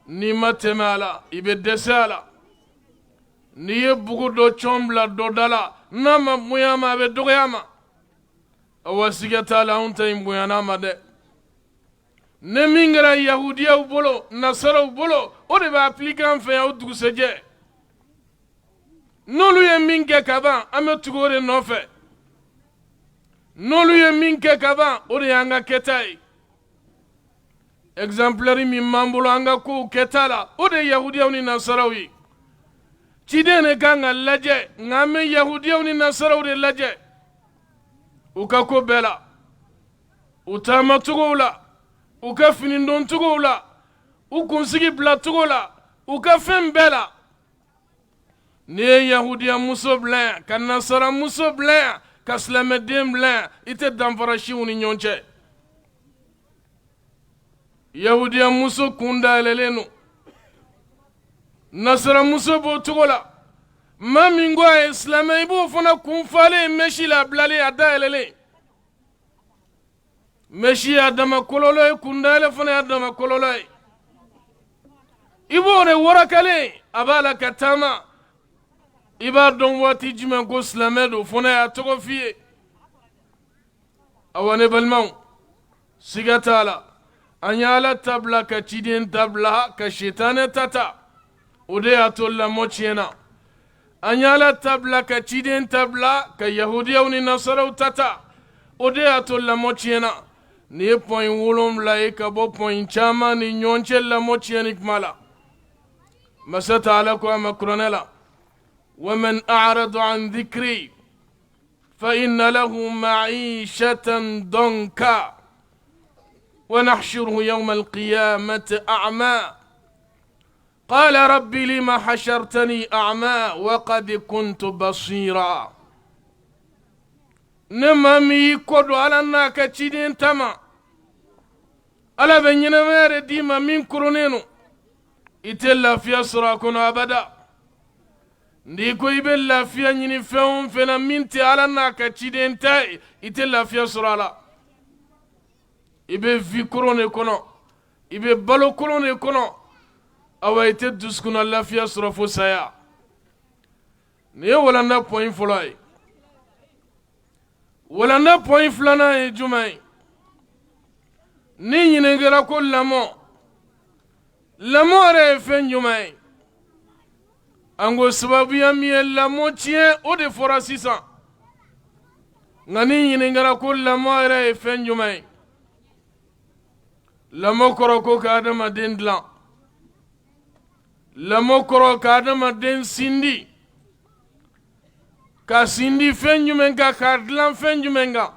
ni matemala ibe desala ni ye bugu do chombla do dala nama muyama be dogoyama awasigata la unta imbuyana made ne mingara yahudiyaw bolo nasaraw bolo o de b'a appliquer an fɛ yaw dugusɛjɛ n'olu ye min kɛ ka ban an bɛ tugu o de nɔfɛ n'olu ye min kɛ ka ban o de y'an ka kɛta ye exemplaire min b'an bolo an ka kow kɛta la o de ye yahudiyaw ni nasaraw ye ciden de kan ka lajɛ nka an bɛ yahudiyaw ni nasaraw de lajɛ u ka ko bɛɛ la u taamacogow la u ka finidon cogow la u kunsigi bila cogo la u ka fɛn bɛɛ la n'i ye yahudiya muso bila yan ka nasara muso bila yan ka silamɛden bila yan i tɛ danfara siw ni ɲɔgɔn cɛ yahudiya muso kun dayɛlɛlen don nasara muso b'o cogo la maa min ko a ye silamɛ i b'o fana kun falen mesi la a bilalen a dayɛlɛlen mesi y'a dama kɔlɔlɔ ye kun dayɛlɛ fana y'a dama kɔlɔlɔ ye ibore warakale abala katama iba don wati jumɛn ko silamɛ don fo ne y'a tɔgɔ f'i ye awa ne balimaw siga t'a la an ye Ala tabila ka ciden tabila ka shetane tata o de y'a to lamɔ tiɲɛna an ye Ala tabila ka ciden tabila ka yahudiyaw ni nasaraw tata o de y'a to lamɔ tiɲɛna ni ye pɔn 7 ye ka bɔ pɔn caman ni ɲɔgɔn cɛ lamɔ tiɲɛni kuma la masa Taala ko a ma kuranɛ la ومن أعرض عن ذكري فإن له معيشة ضنكا ونحشره يوم القيامة أعمى قال رب لما حشرتني أعمى وقد كنت بصيرا نما مي كودو على ناكا تشيدين تما على بنينا مير ديما من كرونينو إتلا في أسراكنا أبدا ndi ko ibe lafiya ɲini fɛn o fɛn na min tɛ Ala n'a ka ciden ta ye i tɛ lafiya sɔrɔ a la i bɛ vie kolon de kɔnɔ i bɛ balo kolon de kɔnɔ awa i tɛ dusukuna lafiya sɔrɔ fo saya nin ye walanda pɔyin fɔlɔ ye walanda pɔyin filanan ye jumɛn ye ni ɲininkɛla ko lamɔ yɛrɛ ye fɛn jumɛn ye an ko sababuya min ye lamɔ tiɲɛ o de fɔra sisan nka ni ɲininkara ko lamɔ yɛrɛ ye fɛn jumɛn ye lamɔ kɔrɔ ko ka adamaden dilan lamɔ kɔrɔ ka adamaden sindi ka sindi fɛn jumɛn kan ka dilan fɛn jumɛn kan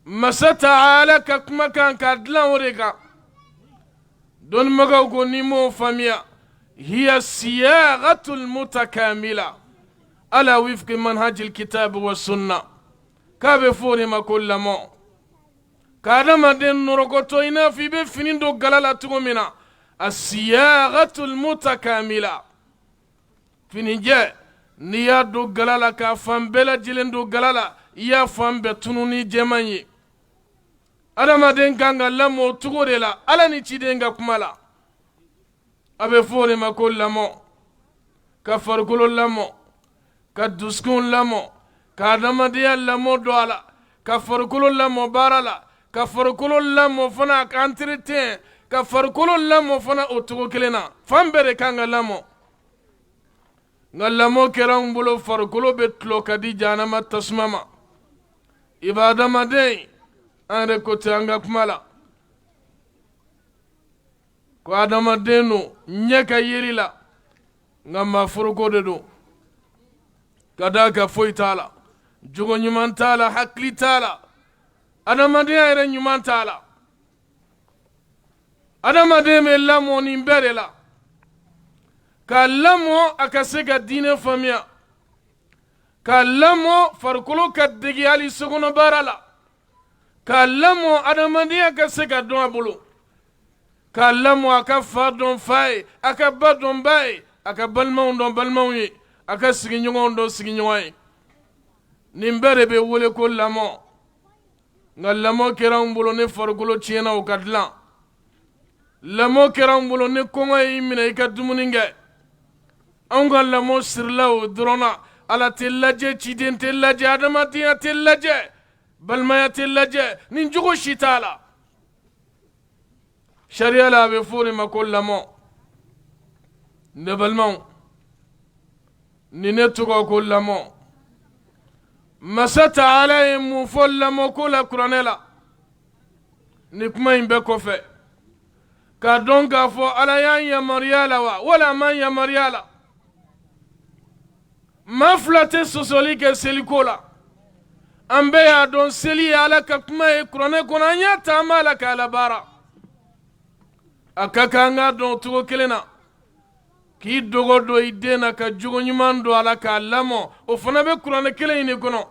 masa Taala ka kumakan ka dilan o de kan dɔnnibagaw ko ni m'o faamuya هي الصياغة المتكاملة على وفق منهج الكتاب والسنة كابي فوري ما كل ما كادما دين نرغوتو إنا في بفنين دو غلالة تغمنا الصياغة المتكاملة فيني جاء نيا دو غلالة كافان بلا جلن دو غلالة يا فان بتنوني جماني أدما دين كانغا لامو تغوري لا ألا نيشي دينغا كمالا abe fori ma ko lamɔ ka farikolo lamɔ ka dusukun lamɔ ka adamadenya lamɔ don a la ka farikolo lamɔ baara la ka farikolo lamɔ fana ka entretien ka farikolo lamɔ fana o cogo kelen na fan bɛɛ de kan ka lamɔ nka lamɔ kɛra an bolo farikolo bɛ tulɔ ka di jahanama tasuma ma i bɛ adamaden an yɛrɛ ko ten an ka kuma la ko adamaden no ɲɛ ka yeri la nka maaforoko de don ka daa ka foyi t'a la jogo ɲuman t'a la hakili t'a la adamadenya yɛrɛ ɲuman t'a la adamaden bɛ lamɔ nin bɛɛ de la k'a lamɔ a ka se ka diinɛ faamuya k'a lamɔ farikolo ka dege hali sokɔnɔ baara la k'a lamɔ adamadenya ka se ka dɔn a bolo k'a lamɔ a ka fa dɔn fa ye a ka ba dɔn ba ye a ka balimaw dɔn balimaw ye a ka sigiɲɔgɔnw dɔn sigiɲɔgɔn ye nin bɛɛ de bɛ wele ko lamɔ nka lamɔ kɛra an bolo ne farikolo tiɲɛna o ka dilan lamɔ kɛra an bolo ne kɔngɔ y'i minɛ i ka dumuni kɛ anw ka lamɔ sirila o dɔrɔn na Ala tɛ lajɛ ciden tɛ lajɛ adamadenya tɛ lajɛ balimaya tɛ lajɛ nin jogo si t'a la sariya la a bɛ fɔ o de ma ko lamɔ ne balimaw ni ne tɔgɔ ko lamɔ masa Taala ye mun fɔ lamɔ ko la kuranɛ la ni kuma in bɛɛ kɔfɛ k'a dɔn k'a fɔ Ala y'an yamaruya la wa wala a m'an yamaruya la maa fila tɛ sɔsɔli kɛ seliko la an bɛɛ y'a dɔn seli ye Ala ka kuma ye kuranɛ kɔnɔ an y'a ta an b'a la k'a labaara a ka kan k'a dɔn cogo kelen na k'i dogo don i den na ka jogo ɲuman don a la k'a lamɔ o fana bɛ kuranɛ kelen in de kɔnɔ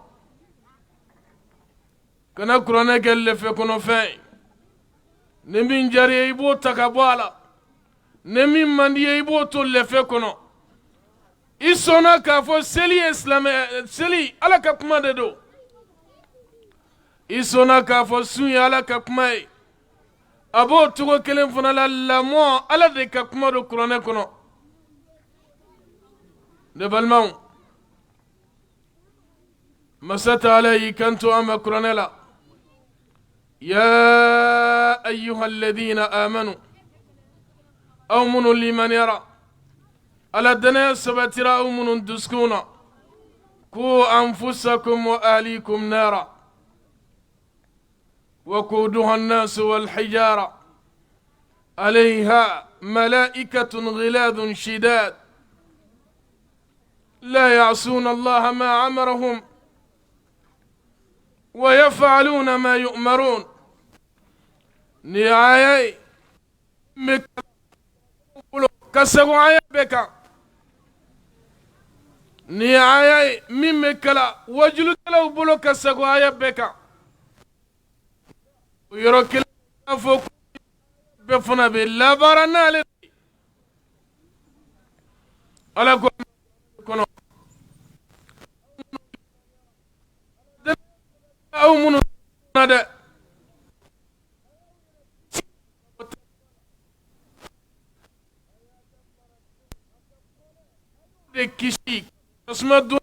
kana kuranɛ kɛ lɛfɛ kɔnɔfɛn ye ni min diyara i ye i b'o ta ka bɔ a la ni min man di ye i b'o to lɛfɛ kɔnɔ i sɔnna k'a fɔ seli ye silamɛ seli Ala ka kuma de don i sɔnna k'a fɔ sun ye Ala ka kuma ye abo tugo kelen fana la lamɔ ala de ka kuma do kuranɛ kɔnɔ ne balimaw masa taala y'i kanto an ma kuranɛ la ya ayyuha alladhina amanu aw minnu limaniyara ala danaya sabatira aw minnu dusukun na ku anfusakum wa ahlikum nara وقودها الناس والحجارة عليها ملائكة غلاظ شداد لا يعصون الله ما أمرهم ويفعلون ما يؤمرون نهاية كسروا عيا بك نهاية ممكلا وجلت لو بلو كسروا عيا بك yɔrɔ kelen fɔ bɛɛ fana bɛ labaara n'ale ala ko kɔnɔ aw minnu na dɛ de kisi tasuma don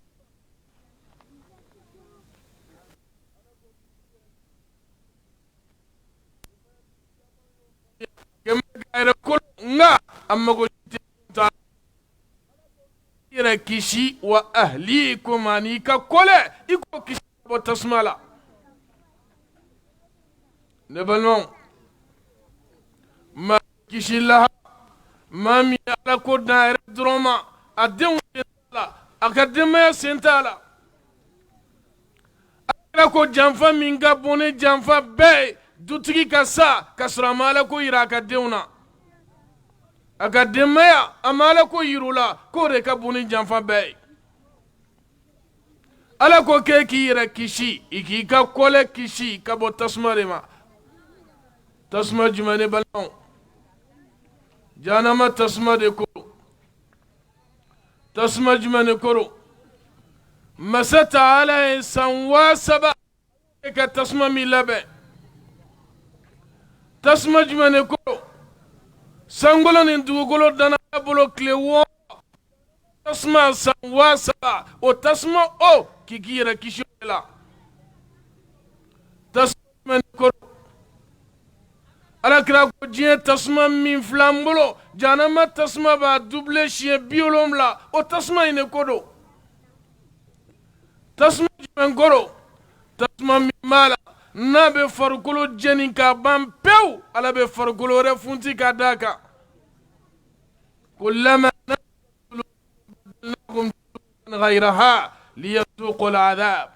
nga amago ta ira kishi wa ahlikum ani ka kole iko kishi bo tasmala ne balon ma kishi la ma mi ala ko daire droma adem la akadema sentala ala ko janfa minga bone janfa be dutigi ka sa kasra mala ko ira ka deuna akademaya amala ko yirula ko de ka buni janfa bɛɛ ala ko ke k'i yɛrɛ kisi i k'i ka kɔlɛ kisi ka bɔ tasuma de ma tasuma jumɛn ne balimaw jahanama tasuma de koro tasuma jumɛn de koro masa taala ye san 3,000 ka tasuma min labɛn tasuma jumɛn de koro sangolo ni dugukolo dana bolo kile 10 tasuma san 3,000 o tasuma o k'i yɛrɛ kisi o la tasuma ni koro alakira ko diɲɛ tasuma min filan bolo jahanama tasuma b'a double siɲɛ 70 o tasuma in de ko do tasuma jumɛn koro tasuma min b'a la n'a bɛ farikolo jeni k'a ban pewu ala bɛ farikolo wɛrɛ funti k'a d'a kan kullama nabadalnahum ghayraha liyasuqu al'adhab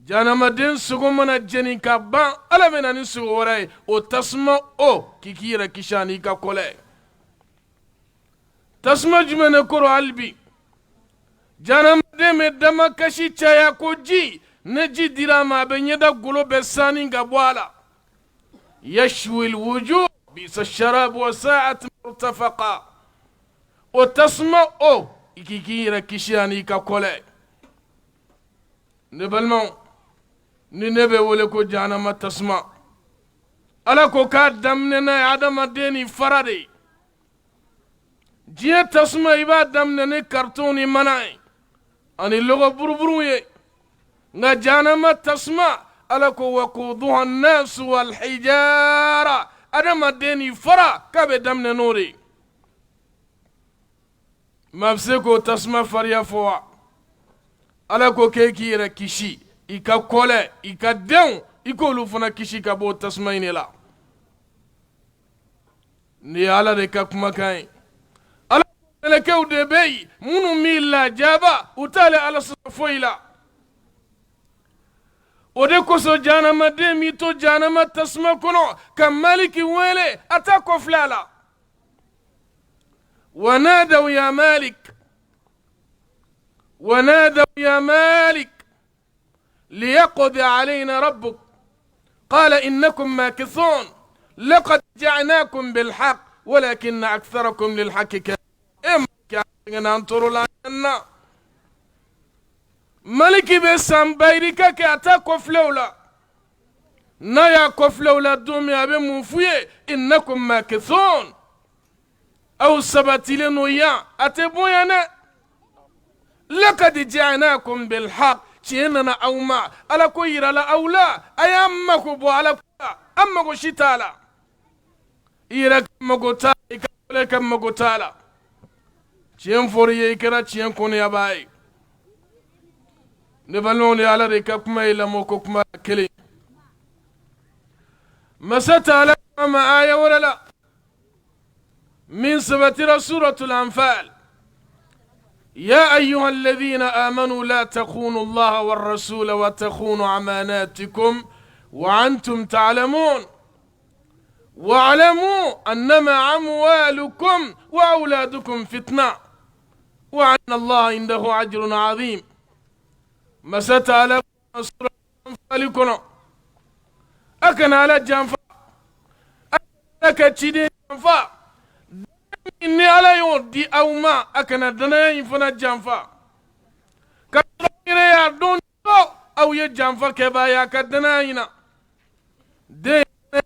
jahanamaden sogo mana jeni k'a ban ala bɛ na ni sogo wɛrɛ ye o tasuma o k'i yɛrɛ kisi a n'i ka kɔlɛ tasuma jumɛn de koro hali bi jahanamaden bɛ damakasi caya ko ji ne ji dira ma a bɛ ɲɛda golo bɛ sani ka bɔ a la yashwi alwujuh bisa sharab wa sa'at murtafaqa o tasuma o k'i yɛrɛ kisi a n'i ka kɔlɛ ne balimaw ni ne bɛ wele ko jahanama tasuma ala ko k'a daminɛ n'a ye adamaden ni fara de diɲɛ tasuma i b'a daminɛ ni karton ni mana ye ani lɔgɔ buruburu ye nga jahanama tasuma ala ko waquduha an-nasu wal hijara adamaden ni fara k'a bɛ daminɛ n'o de maa bɛ se k'o tasuma fariya fɔ wa ala ko k'e k'i yɛrɛ kisi i ka kɔlɛ i ka denw i k'olu fana kisi ka bɔ tasuma in de la ni ye ala de ka kumakan ye ala mɛlɛkɛw de bɛ yen minnu m'i lajaba u t'ale ala sɔrɔ foyi la o de kosɔn jahanamaden m'i to jahanama tasuma kɔnɔ ka maliki wele a t'a kɔfilɛ a la wanadaw ya malik ونادوا يا مالك ليقضي علينا ربك قال إنكم ماكثون لقد جعلناكم بالحق ولكن أكثركم للحق كارهون ملك بسام بيرك كأتاكو فلولا n'a y'a kɔfilɛ o la don min a bɛ mun f'u ye innakum makithun aw sabatilen n'o yan a tɛ bonya dɛ lakad ja'nakum bil haqq tiɲɛ nana aw ma ala ko yirala aw la a y'an mako bɔ ala ko la an mago si t'a la i yɛrɛ ka mago t'a la i ka wɛrɛ ka mago t'a la tiɲɛ fɔr'i ye i kɛra tiɲɛ kɔnɔyabaa ye ne balimaw ni ala de ka kuma ye lamɔ ko kuma kelen masa taala ma aya wɛrɛ la min sabatira suratul anfal يا أيها الذين آمنوا لا تخونوا الله والرسول وتخونوا أماناتكم وأنتم تعلمون واعلموا أنما أموالكم وأولادكم فتنة وأن الله عنده أجر عظيم مسات على سورة الأنفال أكن على جنفا أكن تشيدين جنفا inni ala y'o di aw ma a kana danaya in fana janfa ka sɔrɔ yɛrɛ y'a dɔn ko aw ye janfa kɛbaa ye a ka danaya in na den ye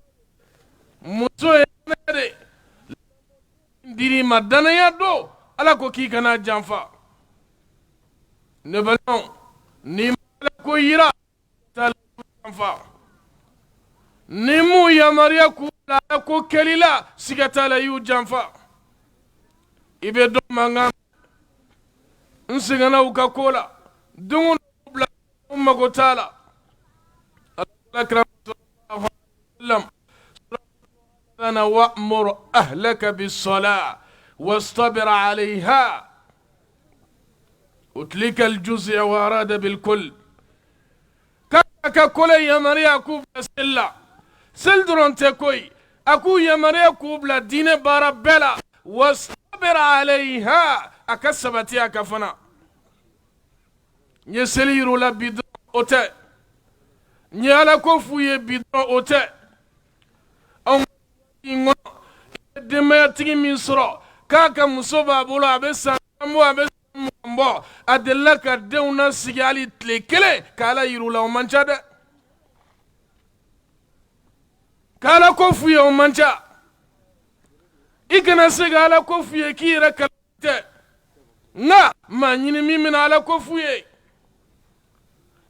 muso ye de dir'i ma danaya don ala ko k'i kana janfa ne balimaw ni ma ala ko yira t'a la janfa ni mu yamariya k'u la ala ko kɛli la siga t'a la y'u janfa i bɛ dɔn mankan n sɛgɛnna u ka ko la don o don bila u mago t'a la alakira sallallahu alaihi wasallam wa'mur ahlaka bis-salah wastabir 'alayha utlika al-juz' wa arada bil-kull ka kole yamariya k'u bila sel dɔrɔn tɛ koyi a k'u yamariya k'u bila diinɛ baara bɛɛ la wastabir 'alayha a ka sabati a ka fana n ye seli yir'u la bi dɔrɔn o tɛ n ye ala ko f'u ye bi dɔrɔn o tɛ anw kɔnɔ i ye denbayatigi min sɔrɔ k'a ka muso b'a bolo a bɛ san 10 bɔ a bɛ san 20 bɔ a delila ka denw lasigi hali tile kelen k'ala yir'u la o man ca dɛ k'ala ko f'u ye o man ca i kana se ka ala ko f'u ye k'i yɛrɛ kalan tɛ nka maa ɲini min bɛna ala ko f'u ye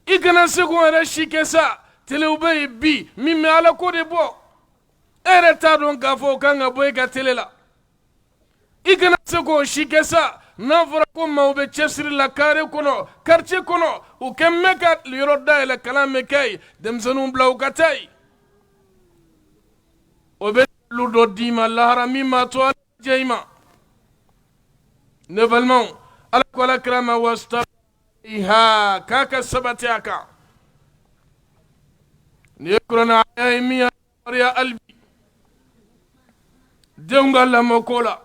i kana se k'o yɛrɛ si kɛ sa telew bɛ yen bi min bɛ ala ko de bɔ e yɛrɛ t'a dɔn k'a fɔ o kan ka bɔ i ka tele la i kana se k'o si kɛ sa n'a fɔra ko maaw bɛ cɛsiri la kare kɔnɔ quartier kɔnɔ u kɛ mɛ ka yɔrɔ dayɛlɛ kalan bɛ kɛ yen denmisɛnninw bila u ka taa yen o bɛ lu dɔ d'i ma lahara min b'a to ala jɛ i ma ne balimaw ala ko alakira ma wastabirha k'a ka sabati a kan nin ye kuranɛ aya ye min yamariya hali bi denw ka lamɔko la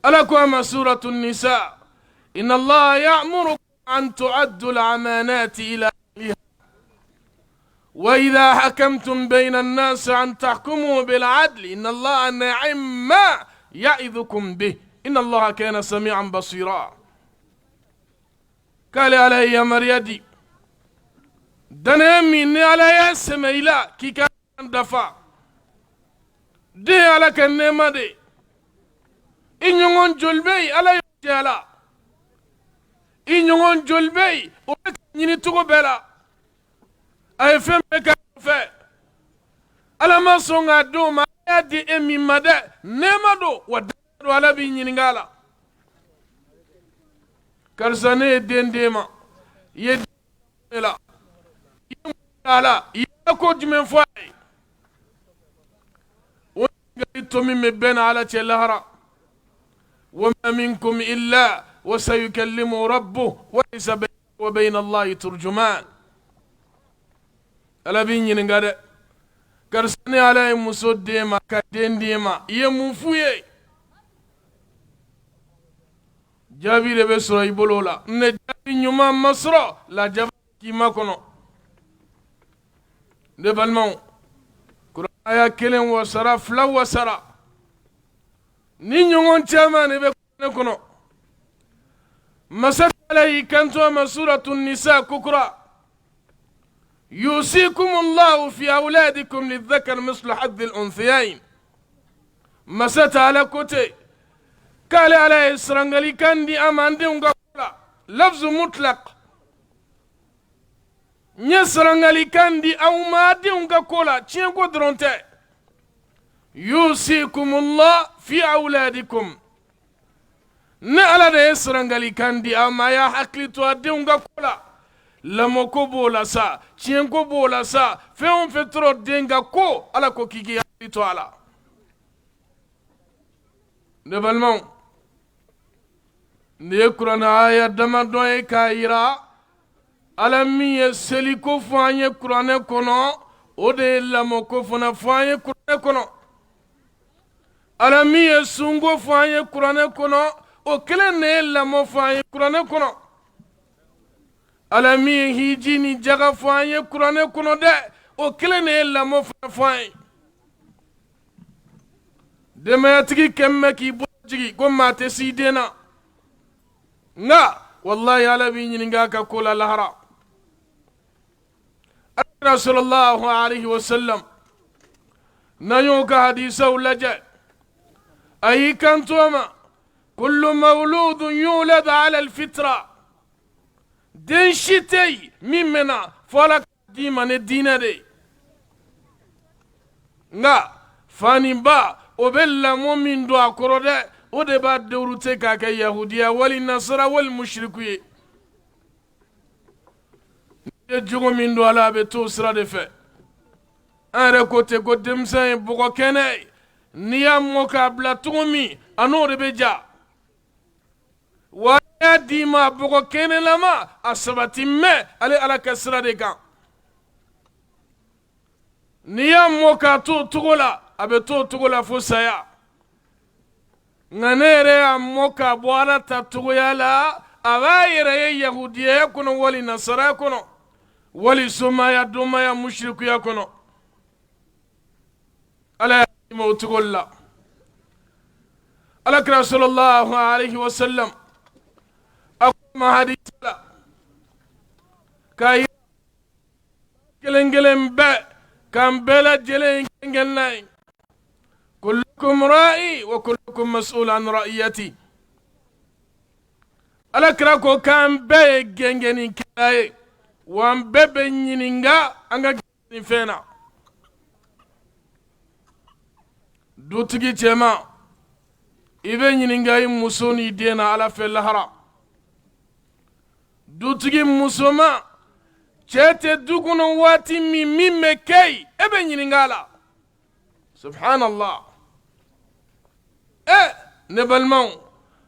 ala ko a ma suratu nisa inna allaha ya'murukum an tu'addu al-amanati ila ahliha وإذا حكمتم بين الناس أن تحكموا بالعدل إن الله نعم ما يعظكم به إن الله كان سميعا بصيرا قال عليه يا مريدي دنا مني على يا سميلا كي كان دفع دي على كنما دي إن ينون جلبي على يجالا إن ينون جلبي وكني تقبلا ay fɛn bɛɛ ka fɛ ala ma sɔn k'a d'o ma a y'a di e min ma dɛ nɛɛma don wa danaya don ala b'i ɲininka a la karisa ne ye den d'e ma i ye den la i ye mun kɛ a la i ye ko jumɛn fɔ a ye o ɲininkali to min bɛ bɛɛ na ala cɛ lahara wa ma minkum illa wa sayukallimu rabbuhu wa laysa baynahu wa bayna allahi turjuman ala b'i ɲininka dɛ karisa ni ala ye muso d'e ma ka den d'e ma i ye mun f'u ye jaabi de bɛ sɔrɔ i bolo la ne jaabi ɲuman ma sɔrɔ lajaba k'i ma kɔnɔ ne balimaw kuranɛ aya 1 wasara 2 wasara ni ɲɔgɔn caman de bɛ kuranɛ kɔnɔ masa ala y'i kanto a ma suratu nisa kokura يوصيكم الله في أولادكم للذكر مثل حظ الأنثيين مسات على كوتي قال عليه السرنغلي كان دي أمان دي لفظ مطلق نسرنغلي كان دي أو ما دي كولا تشينكو درونتي يوصيكم الله في أولادكم نعلا دي يسرنغلي كان دي أما يا حقلي توادي كولا lamo ko bola sa chien ko bola sa fe on fe tro denga ko ala ko kiki to ala ne balmon ne qur'ana aya dama do e kaira ala mi seli ko fanye qur'ana kono o de lamo ko fona fanye qur'ana kono ala mi sungo fanye qur'ana kono o kele ne lamo fanye qur'ana kono ala mi hiji ni jaga fanye kurane kuno de o kile ne la mo fanye de ma tigi kemme ki bojigi ko mate sidena nga wallahi ala bi ni nga ka kula lahara sallallahu alaihi wasallam nayo ka hadisa ulaja ay kantuma kullu mawludun yulad ala alfitra den shitei mimena fola di mane dina de nga fani ba o bella momin do akorode o de ba dewrute ka ka yahudiya wali nasara wal mushriku ye jogo min do ala be to sira de fe an rekote ko demsa bugo kene niyam mo ka bla tumi anore be ja wa dima bugo kene lama asabati me ale ala kasra de kan niyam mo ka to tugola abe to tugola fo saya nganere ammo ka boala ta tugoyala awayere yahudiya kono wali nasara kono wali somaya domaya mushriku ya kono ala mo tugolla ala sallallahu alaihi wasallam ma haditha kay gelengelen be kam bela jelen ngenay kullukum ra'i wa kullukum mas'ul an ra'iyati alakra ko kam be gengeni kay wan bebe nyininga anga ni fena dutigi chema ibe nyininga musoni dena ala fe lahara dutigi musoma chete duguno wati mi mekei ebe nyiningala subhanallah ne balmon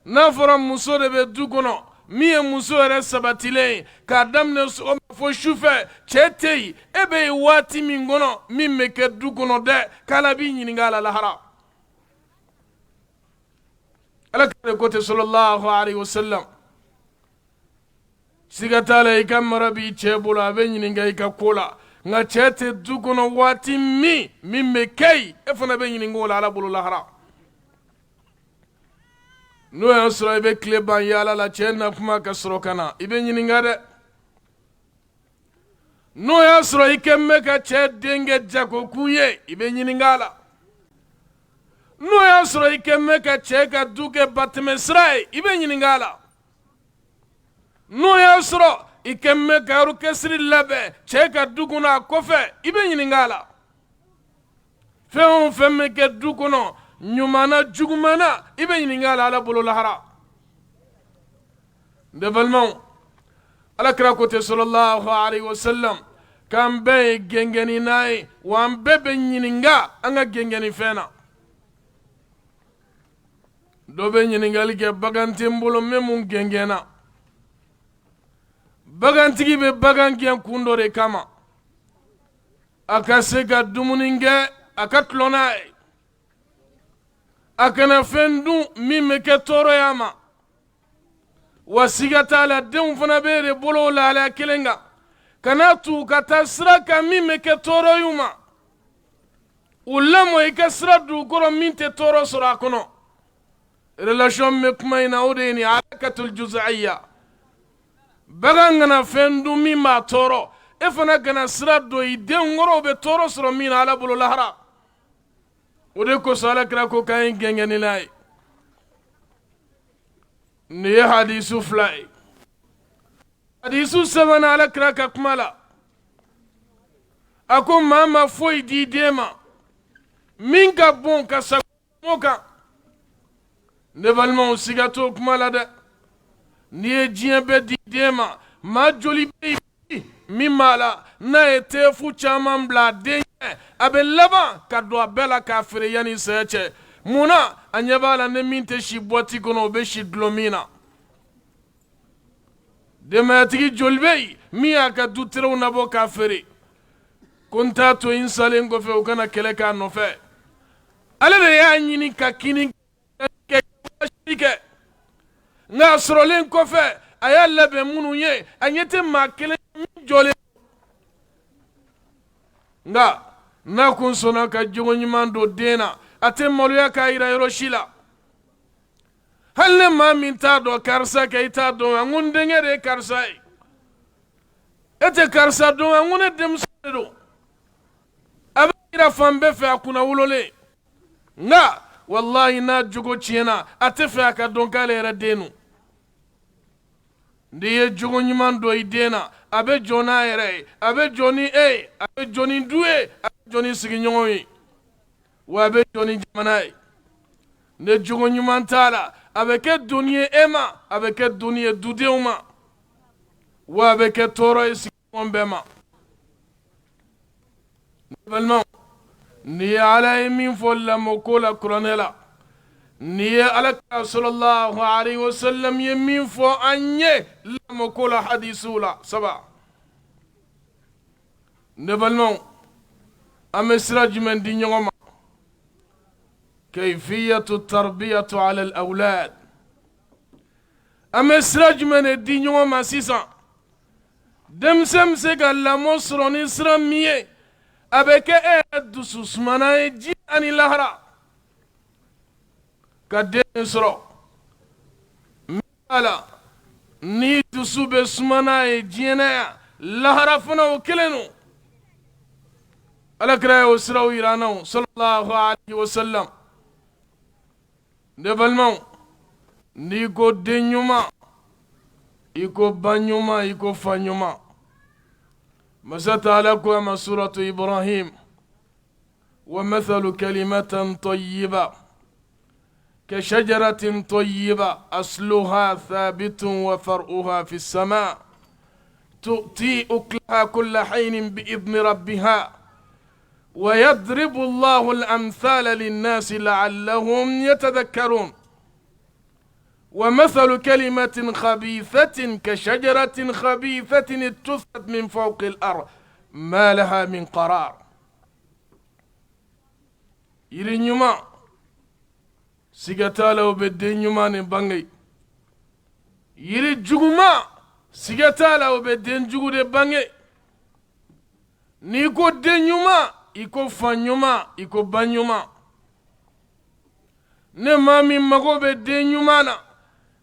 nafara muso de be duguno mi muso re sabatile ka damne so fo shufe chete ebe wati mi ngono mi meke duguno de kala bi nyiningala lahara alaka kote sallallahu alaihi wasallam sigatala ikam rabi chebula benyi ngai ka kola nga chete dugono wati mi mekei efana benyi ngola ala bulu lahara no yasra be kleban yala la chena kuma ka srokana ibenyi ngade no yasra ikemme ka che denge jako kuye ibenyi ngala no yasra ikemme ka che ka duke batmesrai ibenyi ngala no yasro ikemme garu kesri labe cheka duguna kofe ibe nyiningala feon femme ke duguno nyumana jugumana ibe nyiningala ala bolo lahara de balmon ala kra kote sallallahu alaihi wasallam kam be gengeni nay wan bebe nyininga anga gengeni fena do be nyiningali ke bagantimbolo memun gengena bagantigi be bagangiyan kundore kama aka se ka dumuninge aka tlona akana fendu mime ke toroyama wasigata la den fana bere bolo la ala kelenga kana tu kata sraka mime ke toroyuma ulamo ikasra du koro minte toro sura kono relation me kuma ina odeni alakatul juz'iyya bagangana fendu mima toro e fana kana sira dɔ i den wɔrɔw bɛ tɔɔrɔ sɔrɔ min na ala bolo lahara o de kosɔn alakira ko k'an ye gɛngɛni n'a ye nin ye hadisu 2 ye hadisu 3 alakira ka kuma la a ko maa ma foyi di den ma min ka bon ka sago mo kan ne balimaw siga t'o kuma la dɛ n'i ye diɲɛ bɛɛ di den ma maa joli bɛ yen min b'a la n'a ye tefu caman bila a den ɲɛ a bɛ laban ka don a bɛɛ la k'a feere yanni saya cɛ munna a ɲɛ b'a la ni min tɛ si boîte kɔnɔ o bɛ si dulon min na denbayatigi joli bɛ yen min y'a ka du terew nabɔ k'a feere ko n t'a to n salen kɔfɛ u kana kɛlɛ k'a nɔfɛ ale de y'a ɲini ka kini kɛ nka a sɔrɔlen kɔfɛ a y'a labɛn minnu ye a ɲɛ tɛ maa kelen min jɔlen nka n'a kun sɔnna ka jogo ɲuman don den na a tɛ maloya k'a jira yɔrɔ si la hali ne maa min t'a dɔn karisa kɛ i t'a dɔn a ko n denkɛ de ye karisa ye e tɛ karisa dɔn a ko ne denmuso de don a bɛ jira fan bɛɛ fɛ a kunna wololen nka wallahi n'a jogo tiɲɛna a tɛ fɛ a ka dɔn k'ale yɛrɛ den don n'i ye jogo ɲuman don i den na a bɛ jɔ n'a yɛrɛ ye a bɛ jɔ ni e ye a bɛ jɔ ni du ye a bɛ jɔ ni sigiɲɔgɔnw ye wa a bɛ jɔ ni jamana ye ni jogo ɲuman t'a la a bɛ kɛ doni ye e ma a bɛ kɛ doni ye dudenw ma wa a bɛ kɛ tɔɔrɔ ye sigiɲɔgɔn bɛɛ ma ne balimaw n'i ye ala ye min fɔ lamɔko la kuranɛ la n'i ye alakira sallallahu alaihi wasallam ye min fɔ an ye lamɔko la hadisiw la 7 ne balimaw an bɛ sira jumɛn di ɲɔgɔn ma kayfiyatu tarbiyatu ala al-awlad an bɛ sira jumɛn de di ɲɔgɔn ma sisan denmisɛn bɛ se ka lamɔ sɔrɔ ni sira min ye a bɛ kɛ e yɛrɛ dusu sumana ye diɲɛ ani lahara ka den sɔrɔ min b'a la ni dusu bɛ sumana ye diɲɛ na yan lahara fana o kelen don alakira y'o siraw yira an na sallallahu alaihi wasallam ne balimaw n'i ko den ɲuman i ko ba ɲuman i ko fa ɲuman masa taala ko a ma suratu ibrahim wa mathalu kalimatan tayyiba كشجرة طيبة أصلها ثابت وفرعها في السماء تؤتي أكلها كل حين بإذن ربها ويضرب الله الأمثال للناس لعلهم يتذكرون ومثل كلمة خبيثة كشجرة خبيثة اجتثت من فوق الأرض ما لها من قرار يرينيوما sigatala o be den ɲuman ni bange yiri juguma sigatala o be den jugu de bange n'i ko den ɲuman i ko fa ɲuman i ko ba ɲuman ne maa min mago be den ɲuman na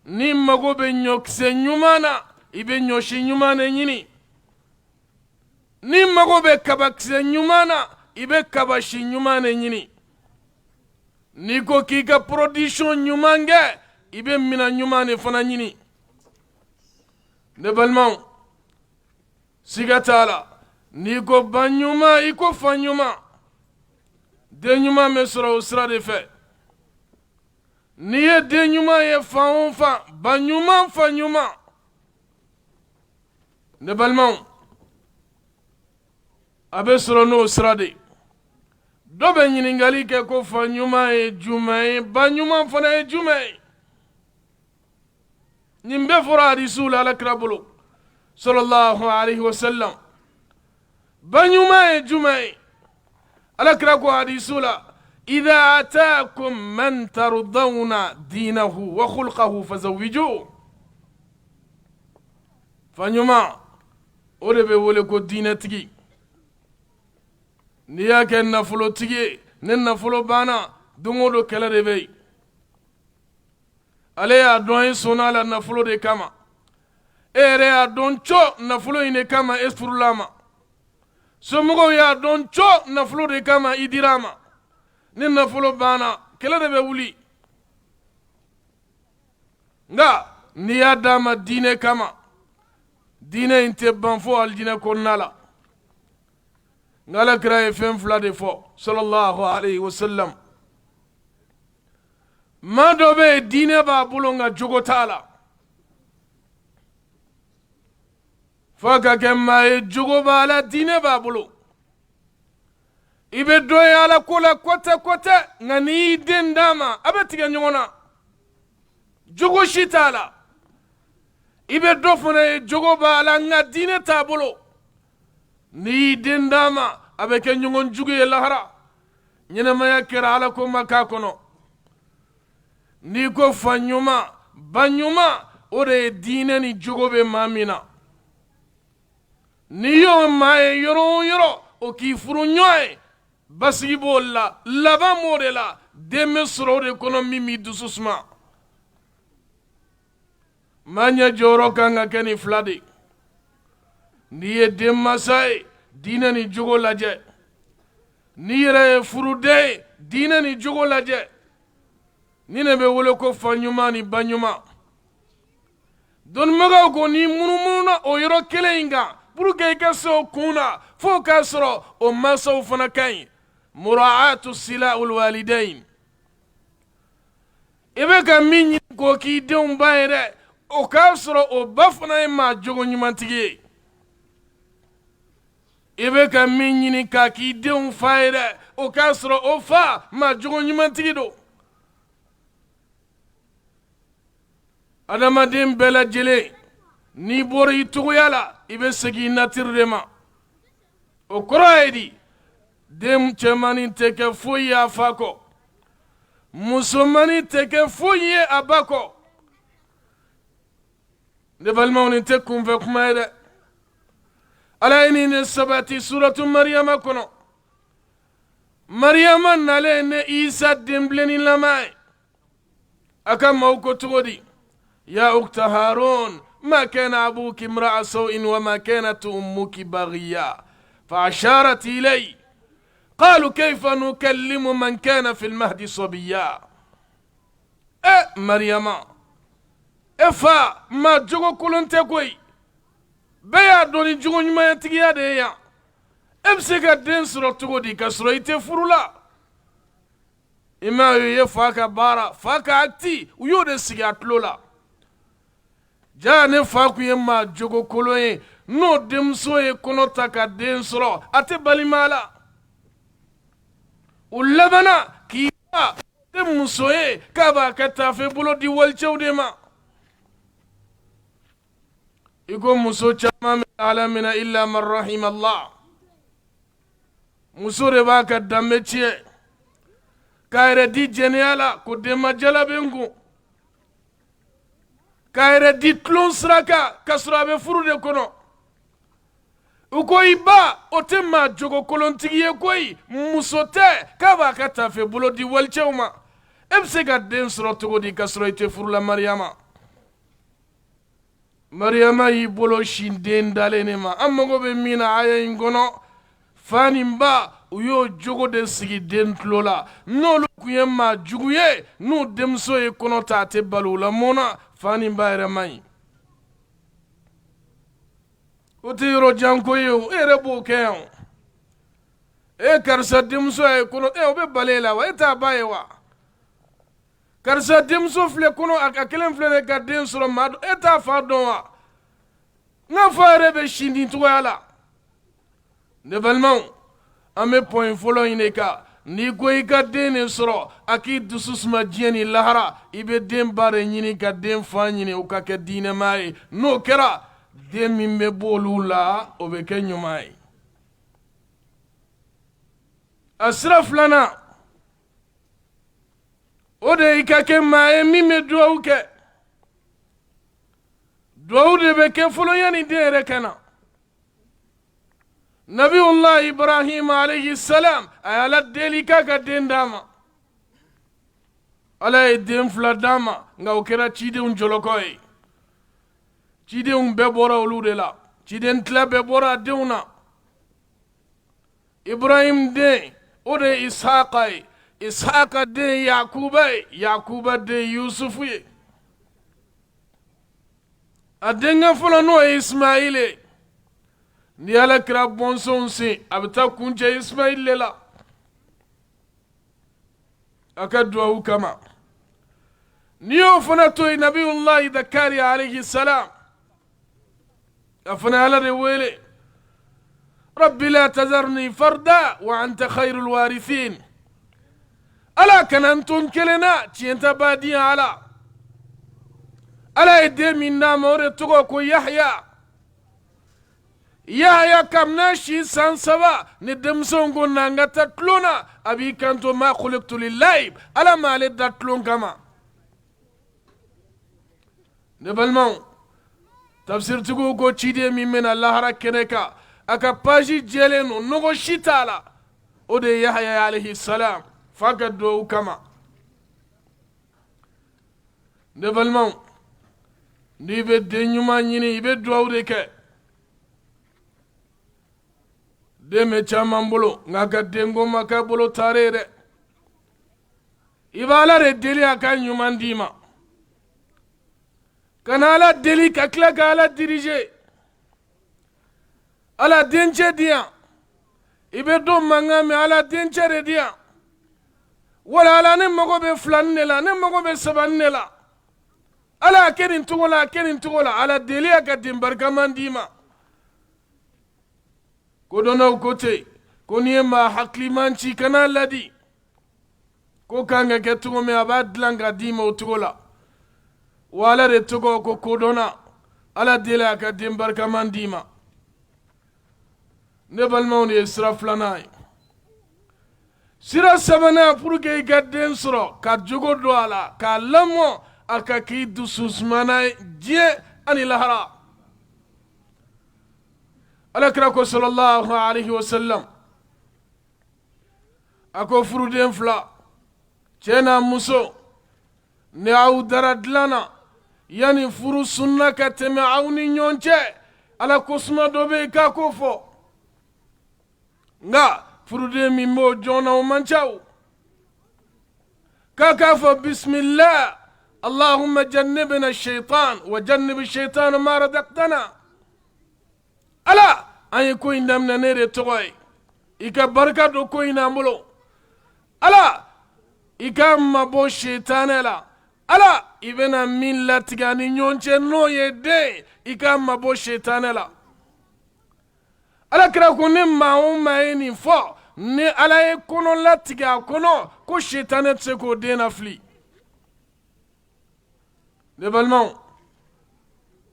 ni mago be ɲɔkisɛ ɲuman na i be ɲɔsi ɲuman de ɲini ni mago be kabakisɛ ɲuman na i be kabasi ɲuman de ɲini n'i ko k'i ka production ɲuman kɛ i bɛ minɛn ɲuman de fana ɲini ne balimaw siga t'a la n'i ko ba ɲuman i ko fa ɲuman den ɲuman bɛ sɔrɔ o sira de fɛ n'i ye den ɲuman ye fan o fan ba ɲuman fa ɲuman ne balimaw a bɛ sɔrɔ n'o sira de dɔ bɛ ɲininkali kɛ ko fa ɲuman ye jumɛn ye ba ɲuman fana ye jumɛn ye nin bɛɛ fɔra hadisiw la alakira bolo sallallahu alaihi wasallam ba ɲuman ye jumɛn ye alakira ko hadisiw la idha ataakum man tardawna dinahu wa khulqahu fazawwijuhu fa ɲuman o de bɛ wele ko diinɛtigi n'i y'a kɛ nafolotigi ye ne nafolo banna don o don kɛlɛ de bɛ yen ale y'a dɔn e sɔnna a la nafolo de kama e yɛrɛ y'a dɔn co nafolo in de kama e furula a ma somɔgɔw y'a dɔn co nafolo de kama i dir'a ma ni nafolo banna kɛlɛ de bɛ wuli nka n'i y'a d'a ma diinɛ kama diinɛ in tɛ ban fo alijinɛ kɔnɔna la nka alakira ye fɛn fila de fɔ sallallahu alayhi wa sallam maa dɔ bɛ yen diinɛ b'a bolo nka jogo t'a la fo ka kɛ maa ye jogo b'a la diinɛ b'a bolo i bɛ dɔ ye ala ko la kɔtɛ nka n'i y'i den d'a ma a bɛ tigɛ ɲɔgɔn na jogo si t'a la i bɛ dɔ fana ye jogo b'a la nka diinɛ t'a bolo n'i y'i den d'a ma a bɛ kɛ ɲɔgɔn jugu ye lahara ɲɛnɛmaya kɛra ala ko ma k'a kɔnɔ n'i ko fa ɲuman ba ɲuman o de ye diinɛ ni jogo bɛ maa min na n'i y'o maa ye yɔrɔ o yɔrɔ o k'i furu ɲɔgɔn ye basigi b'o la laban b'o de la den bɛ sɔrɔ o de kɔnɔ min b'i dusu suma maa ɲɛ jɔyɔrɔ kan ka kɛ nin fila de n'i ye den mansa ye diinɛ ni jogo lajɛ n'i yɛrɛ ye furuden ye diinɛ ni jogo lajɛ ni ne bɛ wele ko fa ɲuman ni ba ɲuman dɔnnibagaw ko n'i munumununa o yɔrɔ kelen in kan pour que i ka se o kun na fo k'a sɔrɔ o mansaw fana ka ɲi muraatu sila ulwalidain i bɛ ka min ɲini k'o k'i denw ba ye dɛ o k'a sɔrɔ o ba fana ye maa jogo ɲumantigi ye i bɛ ka min ɲini k'a k'i denw fa ye dɛ o k'a sɔrɔ o fa maa jogo ɲumantigi don adamaden bɛɛ lajɛlen n'i bɔra i cogoya la i bɛ segin i natiri de ma o kɔrɔ ye di den cɛmannin tɛ kɛ foyi ye a fa kɔ musomannin tɛ kɛ foyi ye a ba kɔ ne balimaw nin tɛ kunfɛ kuma ye dɛ ala ye nin ne sabati suratu mariyama kɔnɔ mariyama nalen ne isa denbilennilama ye a ka maaw ko cogo di يا أخت هارون ما كان أبوك امرأ سوء وما كانت أمك بغيا فأشارت إلي قالوا كيف نكلم من كان في المهد صبيا مريم إفا ما جوكو كلن تكوي بيا دوني جوكو نما يتكيا ديا إبسيكا دين سورة تقودي كسورة يتفرولا إما يفاكا بارا فاكا أكتي ويودي سيكا لولا jaa ne fa kun ye maa jogo kolon ye n'o denmuso ye kɔnɔ ta ka den sɔrɔ a tɛ balima la u labanna k'i ba tɛ muso ye k'a b'a kɛ taafe bolo di walicɛw de ma i ko muso caman bɛ ala minɛ illa man rahima Allah muso de b'a ka danbe tiɲɛ k'a yɛrɛ di jɛnɛya la ko denmajala bɛ n kun k'a yɛrɛ di tulon siraka k'a sɔrɔ a bɛ furu de kɔnɔ u ko i ba o tɛ maa jogo kolontigi ye koyi muso tɛ k'a b'a ka taafe bolo di walicɛw ma e bɛ se ka den sɔrɔ cogo di k'a sɔrɔ i tɛ furula mariyama mariyama y'i bolo sin den dalen ne ma an mago bɛ min na aya in kɔnɔ fa ni ba u y'o jogo de sigi den tulo la n'olu tun ye maa jugu ye n'u denmuso ye kɔnɔ ta a tɛ balo o la mun na fa ni ba yɛrɛ man ɲi o tɛ yɔrɔ jan ko ye o e yɛrɛ b'o kɛ yan o karisa denmuso ye kɔnɔ o bɛ balo e la wa e t'a ba ye wa karisa denmuso filɛ kɔnɔ a kelen filɛ de ka den sɔrɔ maa dɔn e t'a fa dɔn wa n ka fa yɛrɛ bɛ sin di cogoya la ne balimaw an bɛ pɔyin fɔlɔ in de kan n'i ko i ka den de sɔrɔ a k'i dusu suma diɲɛ ni lahara i bɛ den ba de ɲini ka den fa ɲini o ka kɛ diinɛma ye n'o kɛra den min bɛ bɔ olu la o bɛ kɛ ɲuman ye a sira filanan o de i ka kɛ maa ye min bɛ duwawu kɛ duwawu de bɛ kɛ fɔlɔ yanni den yɛrɛ ka na Nabiyullah Ibrahim alayhi salam a y'a la deli k'a ka den d'a ma ala ye den fila d'a ma nka o kɛra cidenw jɔlɔkɔ ye cidenw bɛɛ bɔra olu de la ciden tila bɛɛ bɔra a denw na ibrahim den o de ye ishaqa ye ishaqa den yakuba ye yakuba den yusufu ye a denkɛ fɔlɔ n'o ye ismail ye ni alakira bɔnsɔnw sen a bɛ taa kuncɛ ismail le la a ka duwawu kama ni y'o fana to yen nabiyullahi zakariya alayhi salam a fana ala de wele rabbi la tazarni farda wa anta khairul warithin ala kana n to n kelen na tiɲɛta b'a di yan ala ye den min d'a ma o de tɔgɔ ko yahya yahya kam n'a si san 3 ni denmisɛnw ko na n ka taa tulon na a b'i kanto ma khuliqtu lillahi ala m'ale da tulon kama ne balimaw tafsirtigiw ko ciden min bɛna lahara kɛnɛ kan a ka paji jɛlen no nɔgɔ si t'a la o de ye yahya alayhi salam f'a ka duwawu kama ne balimaw n'i bɛ den ɲuman ɲini i bɛ duwawu de kɛ den bɛ caman bolo nka ka denko ma k'a bolo taare ye dɛ i bɛ ala de deli a ka ɲuman d'i ma kana ala deli ka tila ka ala dirige ala dencɛ di yan i bɛ don mankan mɛn ala dencɛ de di yan wala ala ne mago bɛ 2 de la ne mago bɛ 3 de la ala a kɛ nin cogo la a kɛ nin cogo la ala deli a ka den barikaman d'i ma ko dɔnnaw ko ten ko n'i ye maa hakiliman ci kana ladi ko kan ka kɛ cogo min a b'a dilan ka d'i ma o cogo la wa ala de tɔgɔ ko kodɔnna ala deli a ka den barikaman d'i ma ne balimaw de ye sira 2nan ye sira 3nan pour que i ka den sɔrɔ ka jogo don a la k'a lamɔ a ka k'i dusu sumana ye diɲɛ ani lahara alakira ko sallallahu alaihi wasallam a ko furuden 2 cɛ n'a muso ni aw dara dilan na yani furu sunna ka tɛmɛ aw ni ɲɔgɔn cɛ ala ko suma dɔ bɛ yen k'a ko fɔ nka furuden min b'o jɔn na o man ca o k'a fɔ bismillah allahumma jannibna shaitan wa jannib shaitan ma razaqtana ala an ye ko in daminɛ ne de tɔgɔ ye i ka barika don ko in n'an bolo ala i ka mabɔ shaitanɛ la ala i bɛna min latigɛ ani ɲɔgɔn cɛ n'o ye den i ka mabɔ shaitanɛ la ala kira ko ne maa o maa ye nin fɔ ni ala ye kɔnɔ latigɛ a kɔnɔ ko shaitanɛ tɛ se k'o den lafili ne balimaw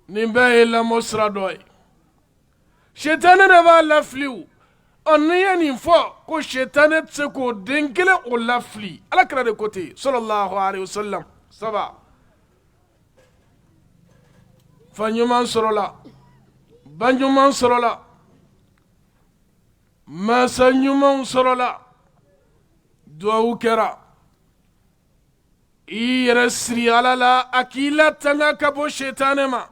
nin bɛɛ ye lamɔ sira dɔ ye shaitanɛ de b'a lafili o n'i ye nin fɔ ko shaitanɛ tɛ se k'o den kelen o lafili ala kira de ko ten sallallahu alaihi wasallam 7 fa ɲuman sɔrɔla ba ɲuman sɔrɔla masa ɲumanw sɔrɔla duwawu kɛra i yɛrɛ siri ala la a k'i latanga ka bɔ shaitanɛ ma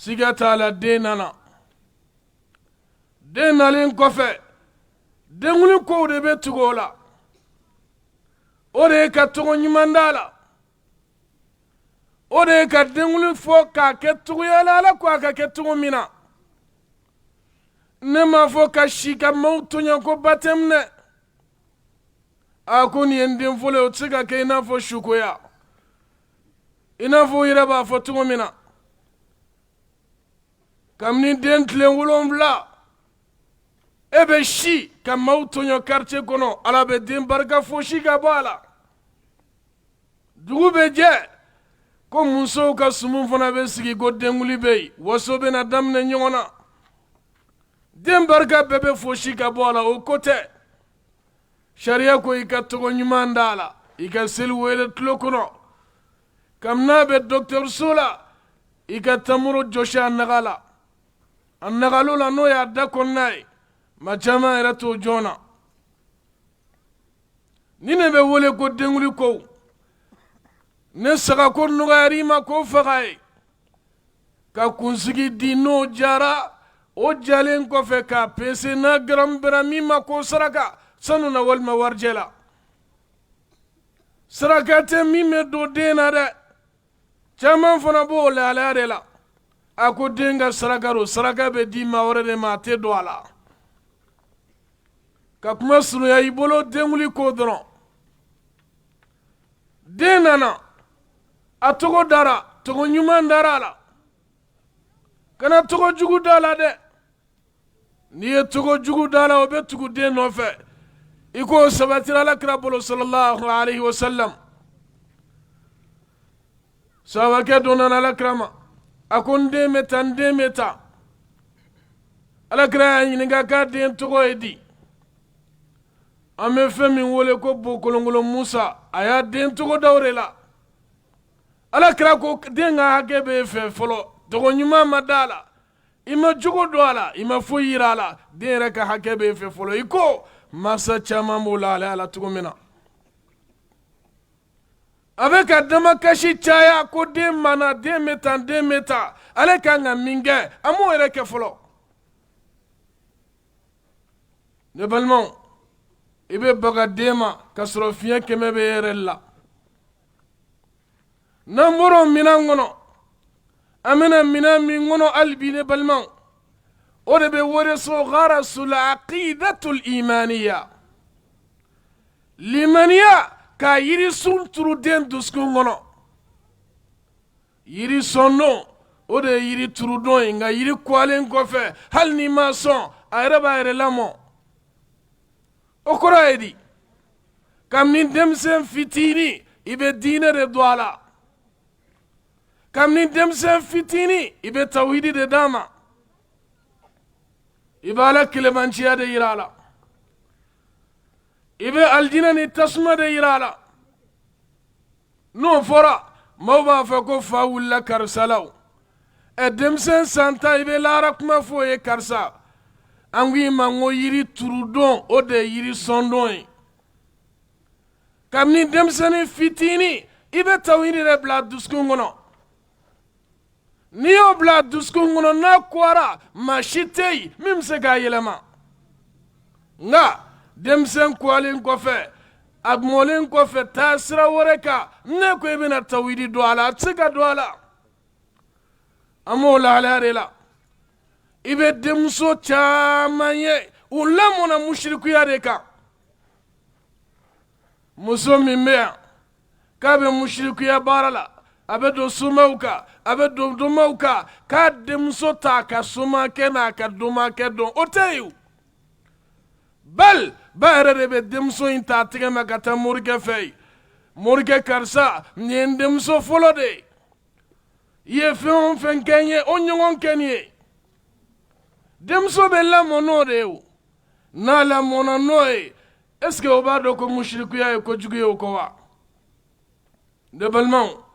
siga t'a la den nana den nalen kɔfɛ denkundi kow de bɛ tugu o la o de ye ka tɔgɔ ɲuman d'a la o de ye ka denkundi fɔ k'a kɛ cogoya la ala ko a ka kɛ cogo min na ne m'a fɔ ka si ka maaw tɔɲɔ ko baptême dɛ a ko nin ye n den fɔlɔ ye o tɛ se ka kɛ i n'a fɔ sukoya i n'a fɔ u yɛrɛ b'a fɔ cogo min na kabini den tile 7 e bɛ si ka maaw tɔɲɔ quartier kɔnɔ ala bɛ den barika fosi ka bɔ a la dugu bɛ jɛ ko musow ka sumu fana bɛ sigi ko denkuli bɛ yen waso bɛna daminɛ ɲɔgɔn na den barika bɛɛ bɛ fosi ka bɔ a la o ko tɛ sariya ko i ka tɔgɔ ɲuman d'a la i ka seli wele tulo kɔnɔ kabini n'a bɛ dɔgɔtɔrɔso la i ka tamuro jɔsi a naga la a nagalo la n'o y'a da kɔnɔna ye ma caman yɛrɛ t'o jɔn na ni ne bɛ wele ko denkuli kow ne sagako nɔgɔyara i ma k'o faga ye ka kunsigi di n'o jara o jalen kɔfɛ k'a pese n'a garam bɛra min ma ko saraka sanu na walima warijɛ la saraka tɛ min bɛ don den na dɛ caman fana b'o lahalaya de la a ko den ka saraka don saraka bɛ di maa wɛrɛ de ma a tɛ don a la ka kuma surunya i bolo den wuli ko dɔrɔn den nana a tɔgɔ dara tɔgɔ ɲuman dara a la kana tɔgɔ jugu da la dɛ n'i ye tɔgɔ jugu da la o bɛ tugu den nɔfɛ i ko sabatira alakira bolo sallallahu alaihi wasallam sahabakɛ dɔ nana alakira ma a ko n den bɛ ta alakira y'a ɲininka k'a den tɔgɔ ye di an bɛ fɛn min wele ko bokolonkolon musa a y'a den tɔgɔ da o de la alakira ko den ka hakɛ bɛ e fɛ fɔlɔ tɔgɔ ɲuman ma da a la i ma jogo don a la i ma foyi yira a la den yɛrɛ ka hakɛ bɛ e fɛ fɔlɔ i ko masa caman b'o lahalaya la cogo min na a bɛ ka damakasi caya ko den mana den bɛ ta ale kan ka min kɛ a m'o yɛrɛ kɛ fɔlɔ ne balimaw i bɛ baga den ma ka sɔrɔ fiɲɛ kɛmɛ bɛ yɛrɛ la n'an bɔra minɛn kɔnɔ an bɛna minɛn min kɔnɔ hali bi ne balimaw o de bɛ wele so gharasul aqidatul imaniya limaniya ka yirisun turu den dusukun kɔnɔ yiri sɔndon o de ye yiri turudon ye nka yiri kɔlen kɔfɛ hali n'i ma sɔn a yɛrɛ b'a yɛrɛ lamɔ o kɔrɔ ye di kabini denmisɛn fitinin i bɛ diinɛ de don a la kabini denmisɛn fitinin i bɛ tawhidi de d'a ma i bɛ ala kelebanciya de yira a la i bɛ alijinɛ ni tasuma de yira a la n'o fɔra maaw b'a fɔ ko fa wulila karisa la o denmisɛn san tan i bɛ lahara kuma fɔ o ye karisa an ko i ma ko yiri turudon o de ye yiri sɔndon ye kabini denmisɛnnin fitinin i bɛ tawhidi de bila dusukun kɔnɔ n'i y'o bila dusukun kɔnɔ n'a kɔra maa si tɛ yen min bɛ se k'a yɛlɛma nka denmisɛn kɔlen kɔfɛ a mɔlen kɔfɛ taa sira wɛrɛ kan ne ko i bɛna tawhidi don a la a tɛ se ka don a la an b'o lahalaya de la i bɛ denmuso caman ye u lamɔna musirikuya de kan muso min bɛ yan k'a bɛ musirikuya baara la a bɛ don somaw kan a bɛ don domaw kan k'a denmuso ta ka somakɛ n'a ka domakɛ dɔn o tɛ yen bali ba yɛrɛ de bɛ denmuso in ta a tɛgɛ ma ka taa morikɛ fɛ yen morikɛ karisa nin ye n denmuso fɔlɔ de ye i ye fɛn o fɛn kɛ n ye o ɲɔgɔn kɛ nin ye denmuso bɛ lamɔ n'o de ye o n'a lamɔna n'o ye est-ce que o b'a dɔn ko musirikuya ye kojugu ye o kɔ wa ne balimaw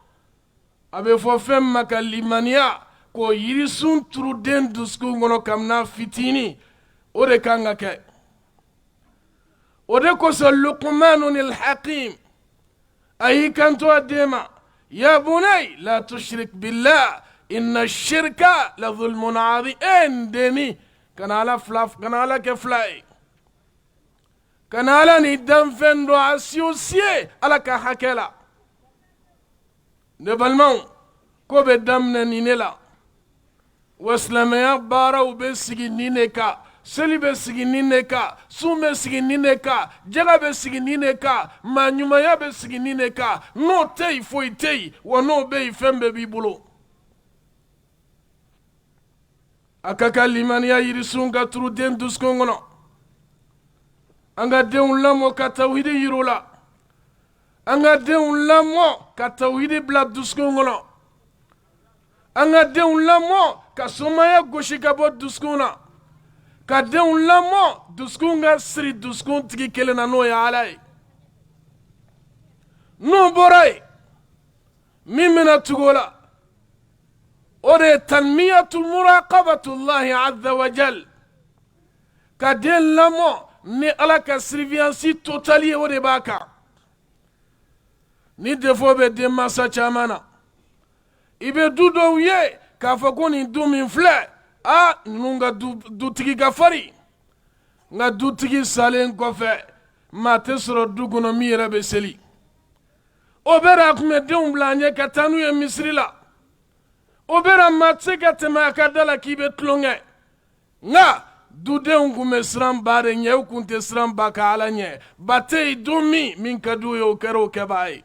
a bɛ fɔ fɛn min ma ka limaniya k'o yirisun turu den dusukun kɔnɔ kabini fitinin o de kan ka kɛ o de kosɔn luqmanul hakim a y'i kanto a den ma ya bunay la tushrik billah inna shirka la zulmun adhim n deni kana ala kɛ fila ye kana ala ni danfɛn dɔ associé ala ka hakɛ la ne balimaw ko bɛ daminɛ nin de la wa silamɛya baaraw bɛ sigi nin de kan seli bɛ sigi nin de kan sun bɛ sigi nin de kan jɛgɛ bɛ sigi nin de kan maaɲumanya bɛ sigi nin de kan n'o tɛ yen foyi tɛ yen wa n'o bɛ yen fɛn bɛɛ b'i bolo a ka kan limaniya yirisun ka turu den dusukun kɔnɔ an ka denw lamɔ ka tawhidi yir'u la an ka denw lamɔ ka tawhidi bila dusukun kɔnɔ an ka denw lamɔ ka somaya gosi ka bɔ dusukun na ka denw lamɔ dusukun ka siri dusukun tigi kelen na n'o ye ala ye n'o bɔra yen min bɛna tugu o la o de ye tanmiyatul muraqabatullahi azza wa jal ka den lamɔ ni ala ka surveillance totale ye o de b'a kan ni défaut bɛ den mansa caman na i bɛ du dɔw ye k'a fɔ ko nin du min filɛ ninnu ka dutigi ka fari nka dutigi salen kɔfɛ maa tɛ sɔrɔ du kɔnɔ min yɛrɛ bɛ seli o bɛɛ a tun bɛ denw bila a ɲɛ ka taa n'u ye misiri la o bɛɛ maa tɛ se ka tɛmɛ a ka da la k'i bɛ tulonkɛ nka dudenw tun bɛ siran ba de ɲɛ u tun tɛ siran ba ka ala ɲɛ ba tɛ yen don min ka d'u ye o kɛra o kɛbaa ye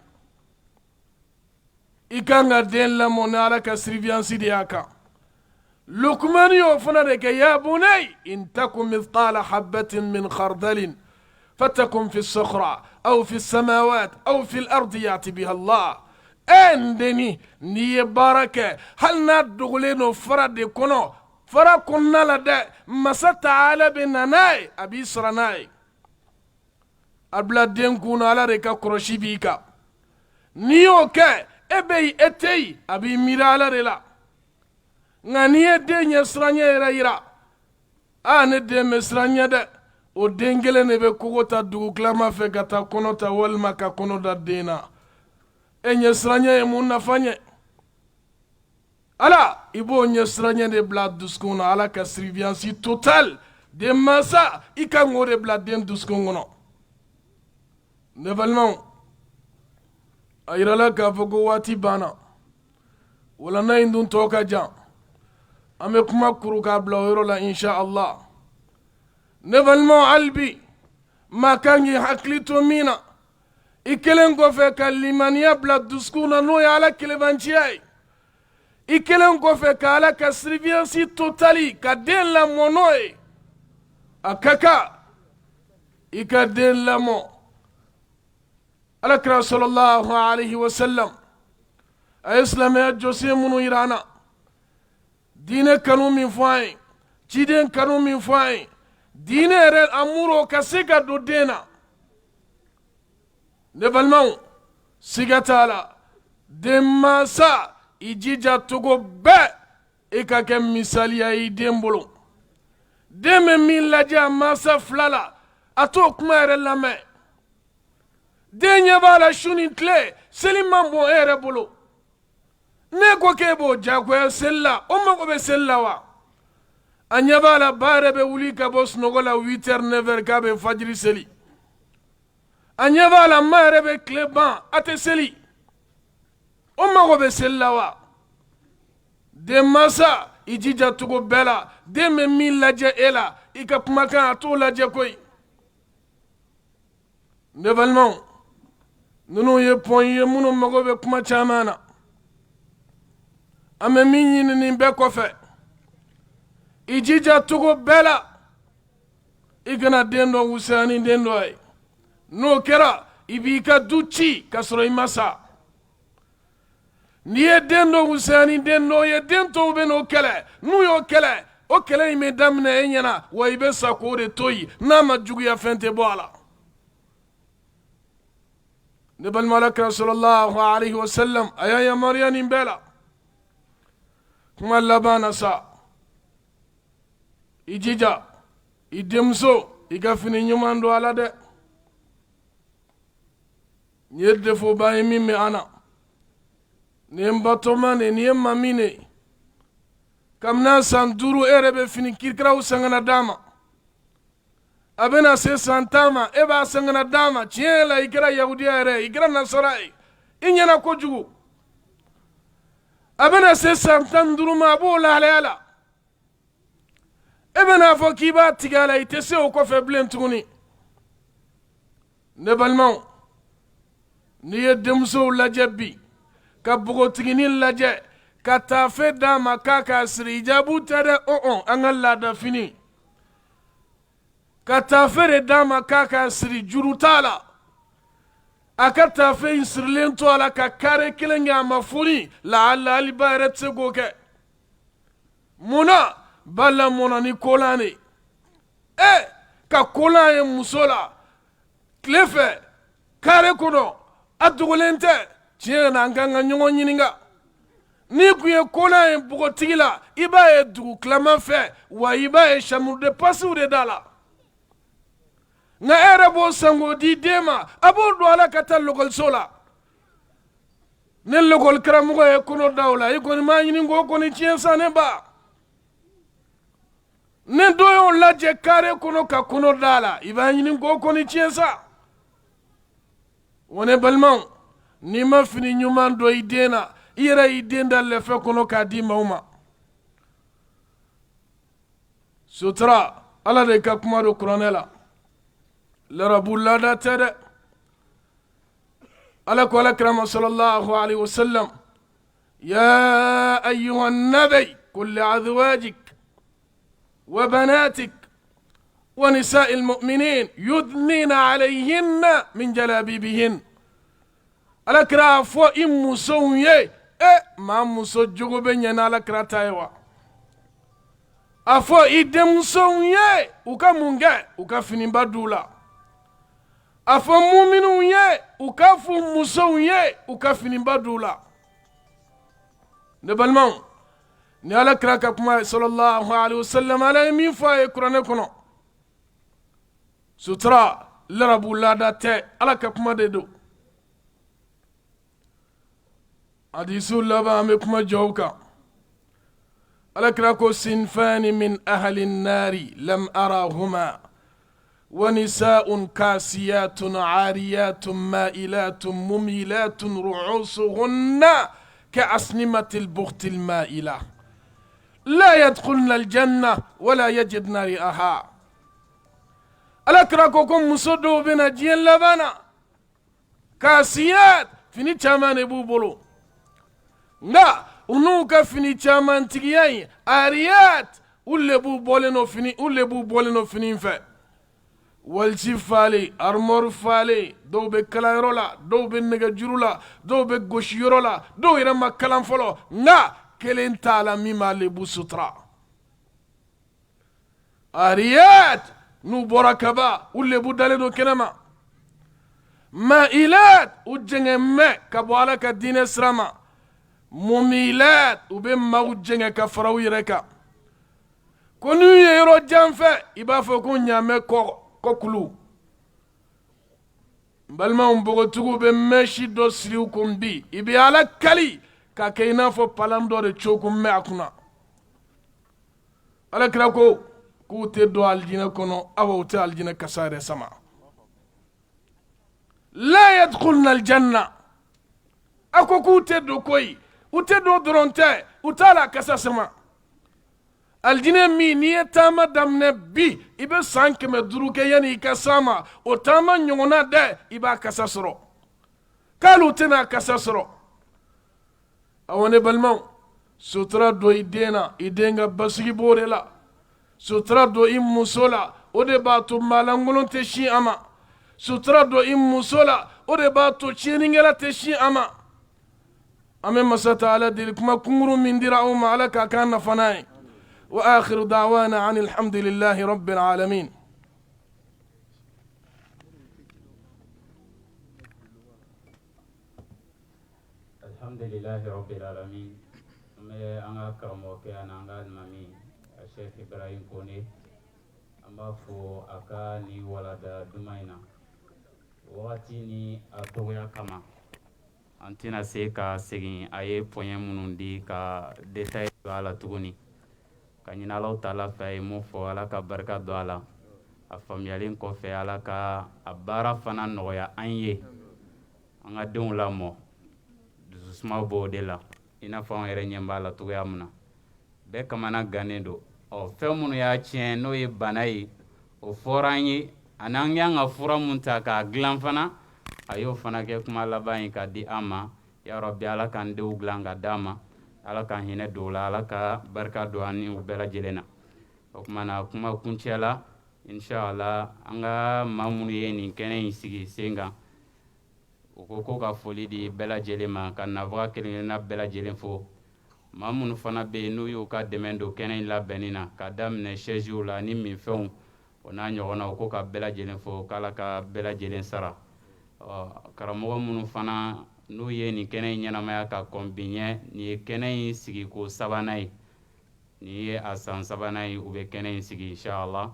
i kan ka den lamɔ ni ala ka siriviyansi de y'a kan lukumani y'o fana de kɛ ya bunay in taku mithqala habbatin min khardalin fatakun fi sakhra aw fi samawat aw fi al-ardi yati biha Allah ndeni n'i ye baara kɛ hali n'a dogolen no fara de kɔnɔ fara kɔnɔna la dɛ masa taala bɛ na n'a ye a b'i sara n'a ye a bila den kun na ala de ka kɔlɔsi b'i kan n'i y'o kɛ e bɛ yen e tɛ yen a b'i miiri ala de la nka n'i ye den ɲɛ siranɲɛ yɛrɛ yira ne den bɛ siranɲɛ dɛ o den kelen de bɛ kogo ta dugu tilama fɛ ka taa kɔnɔ ta walima ka kɔnɔ da den na e ɲɛ siranɲɛ ye mun nafa ɲɛ ala i b'o ɲɛ siranɲɛ de bila dusukun na ala ka siriviyansi total den mansa i ka k'o de bila den dusukun kɔnɔ ne balimaw a yirala k'a fɔ ko waati banna wala na in dun tɔ ka jan an bɛ kuma kuru k'a bila o yɔrɔ la insha Allah ne balimaw hali bi maa kan k'i hakili to min na i kelen kɔfɛ ka limaniya bila dusukun na n'o ye ala kelebanciya ye i kelen kɔfɛ ka ala ka siriviyansi totali ka den lamɔ n'o ye a ka kan i ka den lamɔ alakira sallallahu alaihi wa sallam a ye silamɛya jɔsen minnu yira an na diinɛ kanu min fɔ an ye ciden kanu min fɔ an ye diinɛ yɛrɛ amuro ka se ka don den na ne balimaw siga t'a la den mansa i jija cogo bɛɛ i ka kɛ misaliya i den bolo den bɛ min lajɛ a mansa fila la a t'o kuma yɛrɛ lamɛn den ɲɛ b'a la su ni tile seli man bon e yɛrɛ bolo ne ko k'e b'o diyagoya seli la o mago bɛ seli la wa a ɲɛ b'a la ba yɛrɛ bɛ wuli ka bɔ sunɔgɔ la 8h 9h k'a bɛ fajiri seli a ɲɛ b'a la ma yɛrɛ bɛ tile ban a tɛ seli o mago bɛ seli la wa den mansa i jija cogo bɛɛ la den bɛ min lajɛ e la i ka kumakan a t'o lajɛ koyi ne balimaw ninnu ye pɔn ye minnu mago bɛ kuma caman na an bɛ min ɲini nin bɛɛ kɔfɛ i jija cogo bɛɛ la i kana den dɔ wusaya ni den dɔ ye n'o kɛra i b'i ka du ci ka sɔrɔ i ma sa n'i ye den dɔ wusaya ni den dɔ ye den tɔw bɛ n'o kɛlɛ n'u y'o kɛlɛ o kɛlɛ in bɛ daminɛ e ɲɛna wa i bɛ sa k'o de to yen n'a ma juguya fɛn tɛ bɔ a la ne balima alakira sallallahu alaihi wa sallam a y'a yamaruya nin bɛɛ la kuma laban na sa i jija i denmuso i ka fini ɲuman don a la dɛ nin ye defoba ye min bɛ an na nin ye n batoma de nin ye n mami de kabini san 5 e yɛrɛ bɛ fini kirikiraw san ka na d'a ma a bɛna se san 10 ma e b'a san ka na d'a ma tiɲɛ yɛrɛ la i kɛra yahudiya yɛrɛ i kɛra nasara ye i ɲɛna kojugu a bɛna se san 15 ma a b'o lahalaya la e bɛna fɔ k'i b'a tigɛ a la i tɛ se o kɔfɛ bilen tuguni ne balimaw n'i ye denmusow lajɛ bi ka bogotigini lajɛ ka taafe d'a ma k'a k'a siri ijabu tɛ dɛ an ka laada fini ka taafe de d'a ma k'a k'a siri juru t'a la a ka taafe in sirilen to a la ka kare kelen kɛ a ma foni lahala hali ba yɛrɛ tɛ se k'o kɛ munna ba lamɔna ni kolan de ka kolan ye muso la tile fɛ kare kɔnɔ a dogolen tɛ tiɲɛ na an kan ka ɲɔgɔn ɲininka n'i kun ye kolan ye bogotigi la i b'a ye dugu tilama fɛ wa i b'a ye chambre de passe de da la nka e yɛrɛ b'o san k'o di den ma a b'o don a la ka taa lɔkɔliso la ni lɔkɔli karamɔgɔ ye kɔnɔ da o la i kɔni m'a ɲini k'o kɔni tiɲɛ san ne ba ne dɔ y'o lajɛ kare kɔnɔ ka kɔnɔ da la i b'a ɲini k'o kɔni tiɲɛ sa wa ne balimaw n'i ma fini ɲuman don i den na i yɛrɛ y'i den da lɛfɛ kɔnɔ k'a di maaw ma sutura ala de ka kuma do kuranɛ la larabu laada tɛ dɛ ala ko alakirama sallallahu alaihi wasallam ya ayyuha nabi qul li'azwajik wa banatik wa nisa'il mu'minin yudnina alayhinna min jalabibihin alakira fo i musow ye maa muso jogo bɛ ɲɛna alakira ta ye wa a fɔ i denmusow ye u ka mun kɛ u ka finiba d'u la a fɔ muminunw ye u ka fɔ musow ye u ka finiba d'u la ne balimaw ni alakira ka kuma ye sallallahu alaihi wasallam ala ye min fɔ a ye kuranɛ kɔnɔ sutura larabu laada tɛ ala ka kuma de don hadisiw laban an bɛ kuma jɔw kan alakira ko sinfani min ahli nari lam arahuma wa nisa'un kasiyatun ariyatun ma'ilatun mumilatun ru'usuhunna كأسنمة البخت المائلة لا يدخلن الجنة ولا يجدن ريحها ألكركم مسدو بنا جين لبنا كاسيات فيني تامان ابو بولو لا ونوكا فيني تامان تيجي آريات ولا بو بولنو فيني فا walci fale armor fale dɔw bɛ kalanyɔrɔ la dɔw bɛ nɛgɛjuru la dɔw bɛ gosiyɔrɔ la dɔw yɛrɛ ma kalan fɔlɔ nka kelen t'a la min b'a lebu sutura ariyat n'u bɔra kaba u lebu dalen don kɛnɛ ma ma'ilat u jɛngɛnmɛ ka bɔ ala ka diinɛ sira ma mumilat u bɛ maaw jɛngɛ ka fara u yɛrɛ kan ko n'u ye yɔrɔ jan fɛ i b'a fɔ ko ɲaamɛ kɔkulu balimaw npogotigiw bɛ mɛsi dɔ siri u kun bi i bɛ ala kali k'a kɛ i n'a fɔ palan dɔ de cogo mɛ a kunna alakira ko k'u tɛ don alijinɛ kɔnɔ awa u tɛ alijinɛ kasa yɛrɛ sama la yadkhulna aljanna a ko k'u tɛ don koyi u tɛ don dɔrɔn tɛ u t'a la kasa sama alijinɛ min n'i ye taama daminɛ bi i bɛ san 500 kɛ yanni i ka s'a ma o taama ɲɔgɔnna dɛ i b'a kasa sɔrɔ k'ale tɛna kasa sɔrɔ awɔ ne balimaw sutura don i den na i den ka basigi b'o de la sutura don i muso la o de b'a to maalankolon tɛ sin a ma sutura don i muso la o de b'a to tiɲɛnikɛla tɛ sin a ma an bɛ masa ta ala deli kuma kunkuru min dira aw ma ala k'a k'an nafa n'a ye وآخر دعوانا عن الحمد لله رب العالمين الحمد لله رب العالمين أنا كرموك أنا المامي الشيخ إبراهيم كوني أما فو أكاني ولد دمينا واتيني أتويا كما أنتنا سيكا سيغين أيه بوين منوندي كا ديتاي على تغني ka ɲini alaw taala fɛ a ye mun fɔ ala ka barika don a la a faamuyalen kɔfɛ ala ka a baara fana nɔgɔya an ye an ka denw lamɔ dususumaw b'o de la i n'a fɔ an yɛrɛ ɲɛ b'a la cogoya min na bɛɛ kamana gannen don fɛn minnu y'a tiɲɛ n'o ye bana ye o fɔra an ye ani an y'an ka fura mun ta k'a dilan fana a y'o fana kɛ kuma laban ye k'a di an ma ya rabbi ala k'an denw dilan ka d'a ma ala ka hinɛ don la ala ka barika don ani u bɛɛ lajɛlen na o kuma na kuma kuncɛ la inshallah an ka maa minnu ye nin kɛnɛ in sigi sen kan u ko ko ka foli di bɛɛ lajɛlen ma ka nafaga kelen-kelenna bɛɛ lajɛlen fo maa minnu fana bɛ yen n'u y'u ka dɛmɛ don kɛnɛ in labɛnni na ka daminɛ chaisiw la ni minfɛnw o n'a ɲɔgɔnna u ko ka bɛɛ lajɛlen fo k'ala ka bɛɛ lajɛlen sara karamɔgɔ minnu fana n'u ye nin kɛnɛ in ɲɛnamaya ka kɔn bi ɲɛ nin ye kɛnɛ in sigi ko sabanan ye nin ye a san sabanan ye u bɛ kɛnɛ in sigi inshallah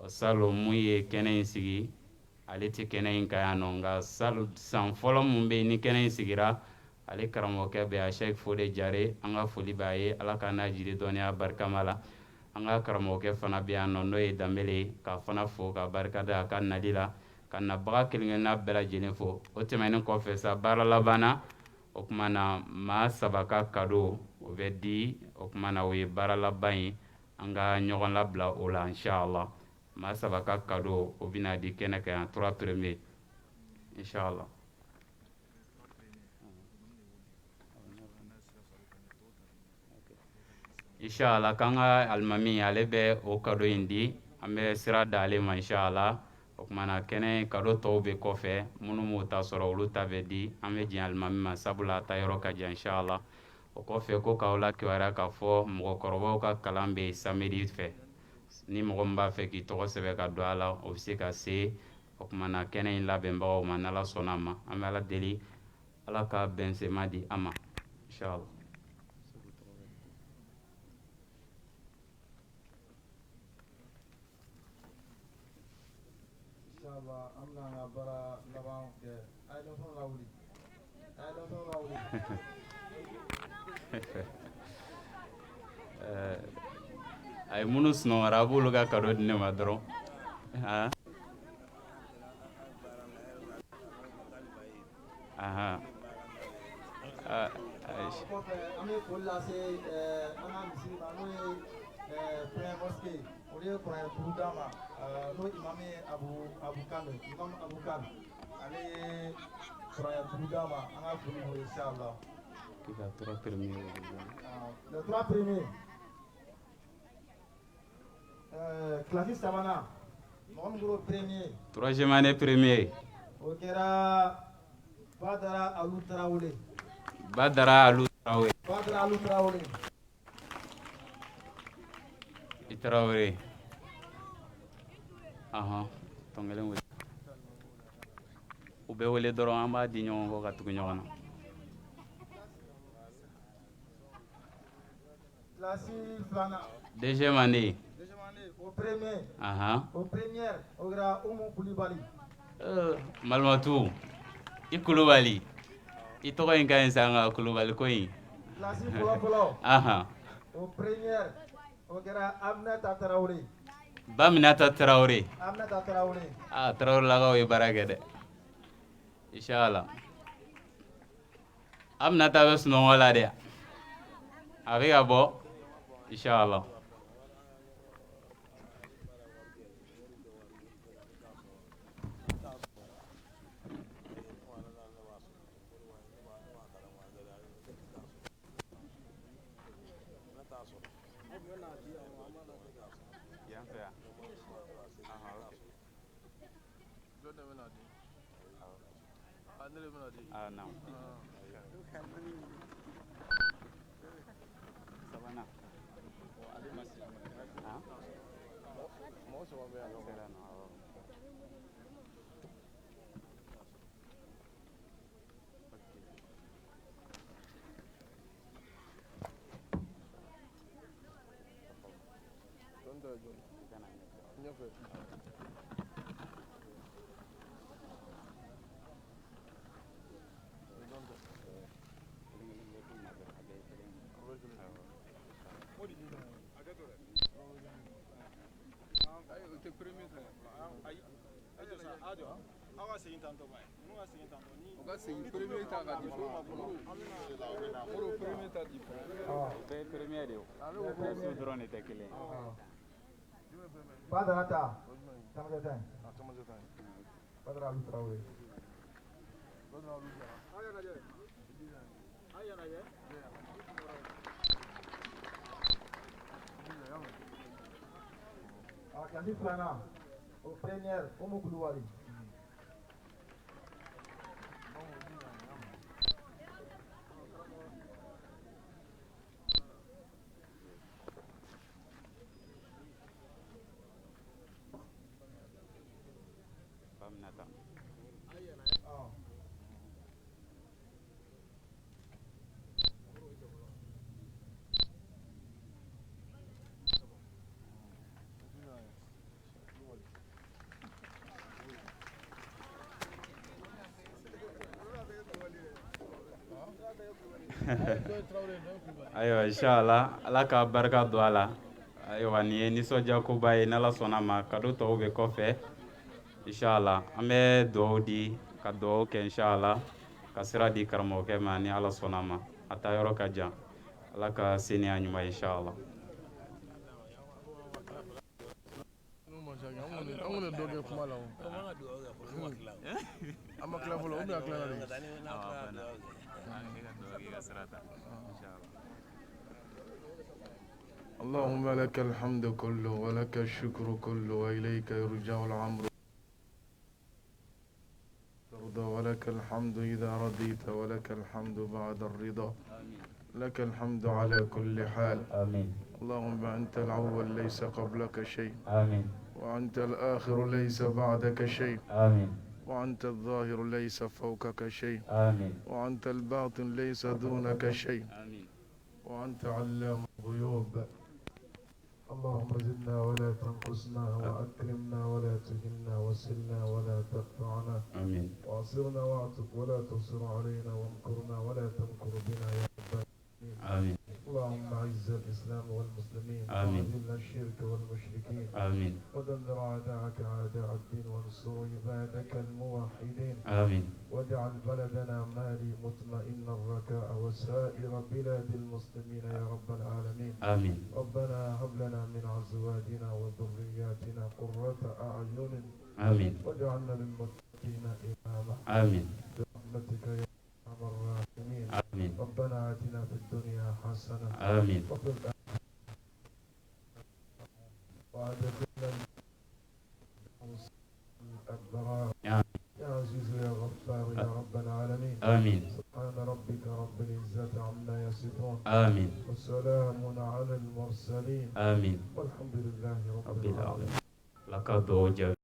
salon mun ye kɛnɛ in sigi ale tɛ kɛnɛ in kan yan nɔ nka san fɔlɔ mun bɛ yen ni kɛnɛ in sigira ale karamɔgɔkɛ bɛ a Sheikh Fode Jare an ka foli b'a ye ala ka n'a jiri dɔnniya barikama la an ka karamɔgɔkɛ fana bɛ yan nɔ n'o ye danbele k'a fana fo ka barika da a ka nali la ka nabaga kelen-kelenna bɛɛ lajɛlen fo o tɛmɛnen kɔfɛ sa baara labanna o tuma na maa saba ka cadeau o bɛ di o tuma na o ye baara laban ye an ka ɲɔgɔn labila o la inchallah maa saba ka cadeau o bɛna di kɛnɛ kan yan 3 premiers inchallah inchallah k'an ka alimami ale bɛ o cadeau in di an bɛ sira da ale ma inchallah o tuma na kɛnɛ cadeau tɔw bɛ kɔfɛ minnu m'o ta sɔrɔ olu ta bɛ di an bɛ jɛn alimami ma sabula a ta yɔrɔ ka jan inchallah o kɔfɛ ko k'aw lakibaruya k'a fɔ mɔgɔkɔrɔbaw ka kalan bɛ samedi fɛ ni mɔgɔ min b'a fɛ k'i tɔgɔ sɛbɛn ka don a la o bɛ se ka se o tuma na kɛnɛ in labɛnbagaw ma n'Ala sɔnna a ma an bɛ Ala deli Ala ka bɛnsema di an ma inchallah inshallah am na nga bara laban ke ay do son lawli ay minnu sunɔgɔra a b'olu ka cadeau di ne ma dɔrɔn kɔfɛ an bɛ foli lase an ka misiri ma n'o ye premier mosquée olu ye kuranɛ duuru d'a ma n'o imam ye abu kane imam abu kane ale ye kuranɛ duuru d'a ma an ka foli b'o ye inchallah les 3 premiers les 3 premiers classe sabanan mɔgɔ min kɛra premier 3e année premier o kɛra Badara Alu Traoré Badara Alu Traoré i Traoré tɔnkelen wele u bɛ wele dɔrɔn an b'a di ɲɔgɔn kɔ ka tugu ɲɔgɔn na classe filanan 2e année au premier au première o kɛra Umu Kulibali Malimatu i Kulubali i tɔgɔ in ka ɲi sa nka Kulubali ko in classe fɔlɔ au première o kɛra Aminata Traoré Baminata Traoré Traoré lakaw ye baara kɛ dɛ inchallah Aminata bɛ sunɔgɔ la dɛ a bɛ ka bɔ inchallah Badara ta Badara Alu Traoré classe filanan au première Umu Kulubali ayiwa inchallah Ala ka barika don a la ayiwa nin ye nisɔndiya koba ye n'ala sɔnna ma kado tɔw bɛ kɔfɛ inshallah an bɛ dugawu di ka dugawu kɛ inshallah ka sira di karamɔgɔkɛ ma ni ala sɔnna ma a taa yɔrɔ ka jan ala ka seniya ɲuman inshallah اللهم لك الحمد كله ولك الشكر كله وإليك يرجع الأمر ترضى ولك الحمد إذا رضيت ولك الحمد بعد الرضا لك الحمد على كل حال آمين اللهم أنت الأول ليس قبلك شيء آمين وأنت الآخر ليس بعدك شيء آمين وأنت الظاهر ليس فوقك شيء آمين وأنت الباطن ليس دونك شيء آمين وأنت علام الغيوب اللهم زدنا ولا تنقصنا وأكرمنا ولا تهنا وسلنا ولا تقطعنا آمين وأصرنا واعتق ولا تصر علينا وامكرنا ولا تمكر بنا يا رب العالمين آمين اللهم أعز الإسلام والمسلمين آمين. وأذل الشرك والمشركين آمين ودمر أعداءك أعداء الدين وانصر عبادك الموحدين آمين واجعل بلدنا مالي مطمئنا الرخاء وسائر بلاد المسلمين يا رب العالمين آمين ربنا هب لنا من أزواجنا وذرياتنا قرة أعين آمين واجعلنا للمتقين إماما آمين برحمتك يا أرحم الراحمين آمين ربنا آتنا في الدنيا حسنة آمين وفي الآخرة وأدخلنا الأبرار آمين يا عزيز يا غفار يا رب العالمين آمين سبحان ربك رب العزة عما يصفون آمين وسلام على المرسلين آمين والحمد لله رب رب العالمين العالمين لقد وجب